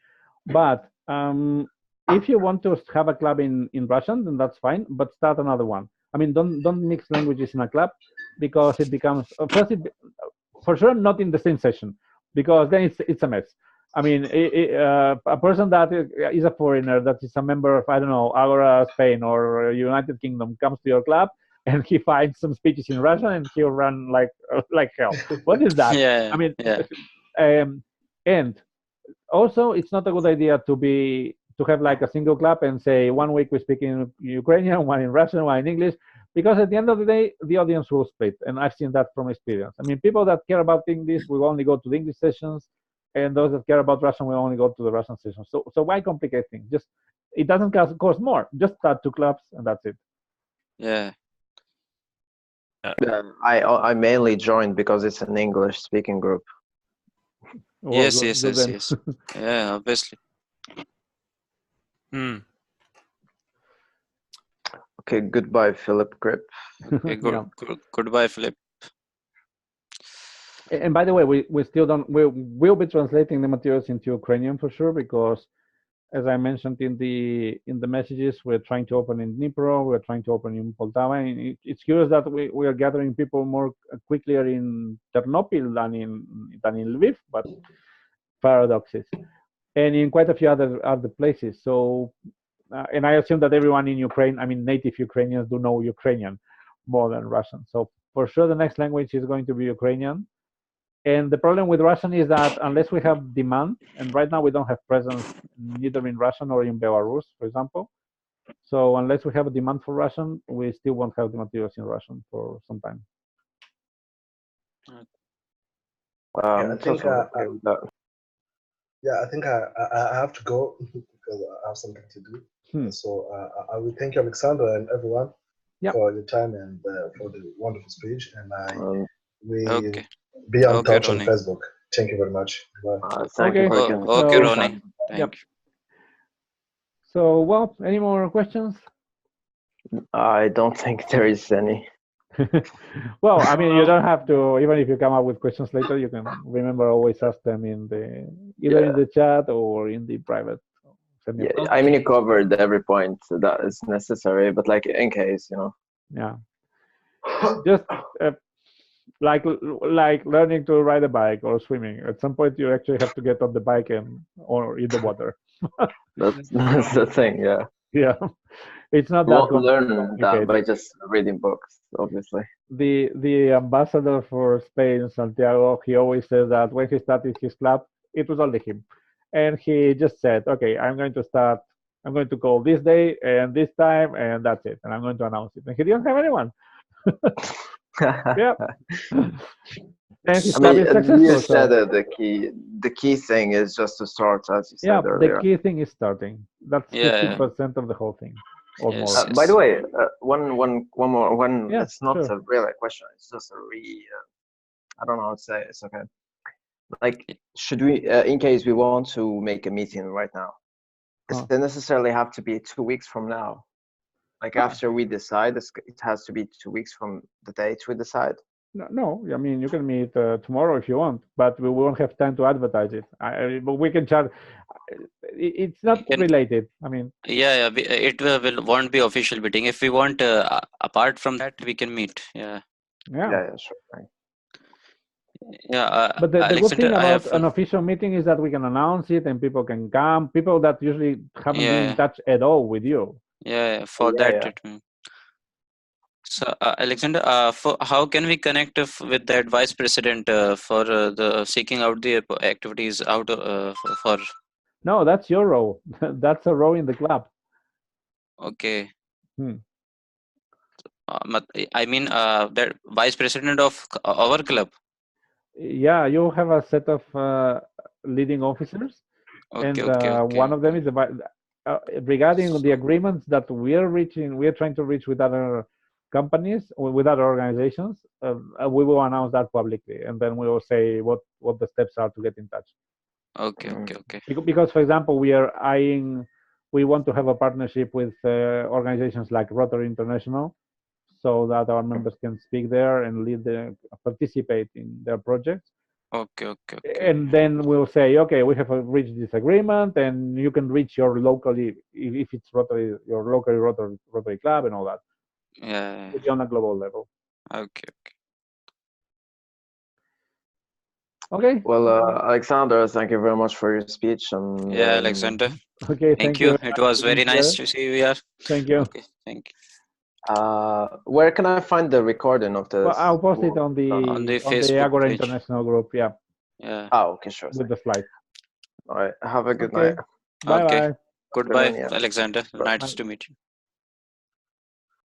But if you want to have a club in Russian, then that's fine. But start another one. I mean, don't mix languages in a club, because it becomes for sure not in the same session, because then it's a mess. I mean, a person that is a foreigner, that is a member of, I don't know, Agora Spain or United Kingdom, comes to your club and he finds some speeches in Russian and he'll run like hell. What is that? Yeah. I mean, and also it's not a good idea to have like a single club and say 1 week we speak in Ukrainian, one in Russian, one in English, because at the end of the day, the audience will split. And I've seen that from experience. I mean, people that care about English will only go to the English sessions, and those that care about Russian will only go to the Russian sessions. So why complicate things? Just, it doesn't cost more. Just start 2 clubs and that's it. Yeah. I mainly joined because it's an English speaking group. Well, Yes. Yeah, obviously. Okay, goodbye, Philip Grip. Okay, goodbye, Philip. And by the way, we still don't. We'll be translating the materials into Ukrainian for sure, because, as I mentioned in the messages, we're trying to open in Dnipro, we're trying to open in Poltava. And it's curious that we are gathering people more quickly in Ternopil than in Lviv, but paradoxes, and in quite a few other places. So, and I assume that everyone in Ukraine, I mean, native Ukrainians do know Ukrainian more than Russian. So for sure, the next language is going to be Ukrainian. And the problem with Russian is that unless we have demand, and right now we don't have presence neither in Russian or in Belarus, for example. So unless we have a demand for Russian, we still won't have the materials in Russian for some time. I think I have to go because I have something to do. So I will thank you, Alexander, and everyone for your time and for the wonderful speech. And will be on touch on Facebook. Thank you very much. Thank you for okay, Ronnie. Thank you. So, well, any more questions? I don't think there is any. Well, I mean, you don't have to. Even if you come up with questions later, you can remember always ask them either in the chat or in the private. I mean, you covered every point that is necessary, but like in case, Yeah. Just like learning to ride a bike or swimming. At some point, you actually have to get on the bike or in the water. That's the thing, yeah. Yeah. It's not that learn that by just reading books. obviously. The ambassador for Spain, Santiago, he always says that when he started his club, it was only him, and he just said, "Okay, I'm going to call this day and this time, and that's it, and I'm going to announce it." And he didn't have anyone. Yeah, and his I club mean, is you successful. said So that the key thing is just to start, as you yeah, said the earlier. key thing is starting. That's Yeah. 50% of the whole thing, or Yes, more. By the yes. way, one more. One. Yeah, It's not sure. really a question. It's just a I don't know how to say it. It's okay. Like, should we, in case we want to make a meeting right now, does Huh. it necessarily have to be 2 weeks from now? Like, after we decide, it has to be 2 weeks from the date we decide? No, I mean, you can meet tomorrow if you want, but we won't have time to advertise it. But we can charge. It's not You can, related. I mean, yeah, it won't be official meeting. If we want, apart from that, we can meet. Yeah, yeah. Yeah, sure. Right. yeah. But the good Alexander, thing I about have, an official meeting is that we can announce it and people can come. People that usually haven't been in yeah, touch at all with you. yeah. For Yeah, that, yeah. So, Alexander, for how can we connect with that vice president for the seeking out the activities out for? No, that's your role. That's a role in the club. Okay. Hmm. I mean, that vice president of our club. Yeah, you have a set of leading officers, Okay, and okay, one okay. of them is regarding the agreements that we are reaching. We are trying to reach with other companies, with other organizations. We will announce that publicly, and then we will say what the steps are to get in touch. Okay, okay, okay. Because, for example, we want to have a partnership with organizations like Rotary International, so that our members can speak there and participate in their projects. Okay, okay, okay. And then we'll say, okay, we have reached this agreement, and you can reach your locally, if it's Rotary, your local Rotary club and all that, Yeah. on a global level. Okay. Okay. Well, Alexander, thank you very much for your speech. And Yeah, Alexander. Okay. Thank Thank you. you. It was Being very nice here. to see you here. Thank you. Okay, thank you. where can I find the recording of Well, this? I'll post it on On the the Facebook Agora page. International group. Yeah, Yeah. Oh, okay, sure. with the slides. All right. Have a good Okay. night. Bye Okay. bye. Goodbye, Yeah. Alexander. Bye. Nice to meet you.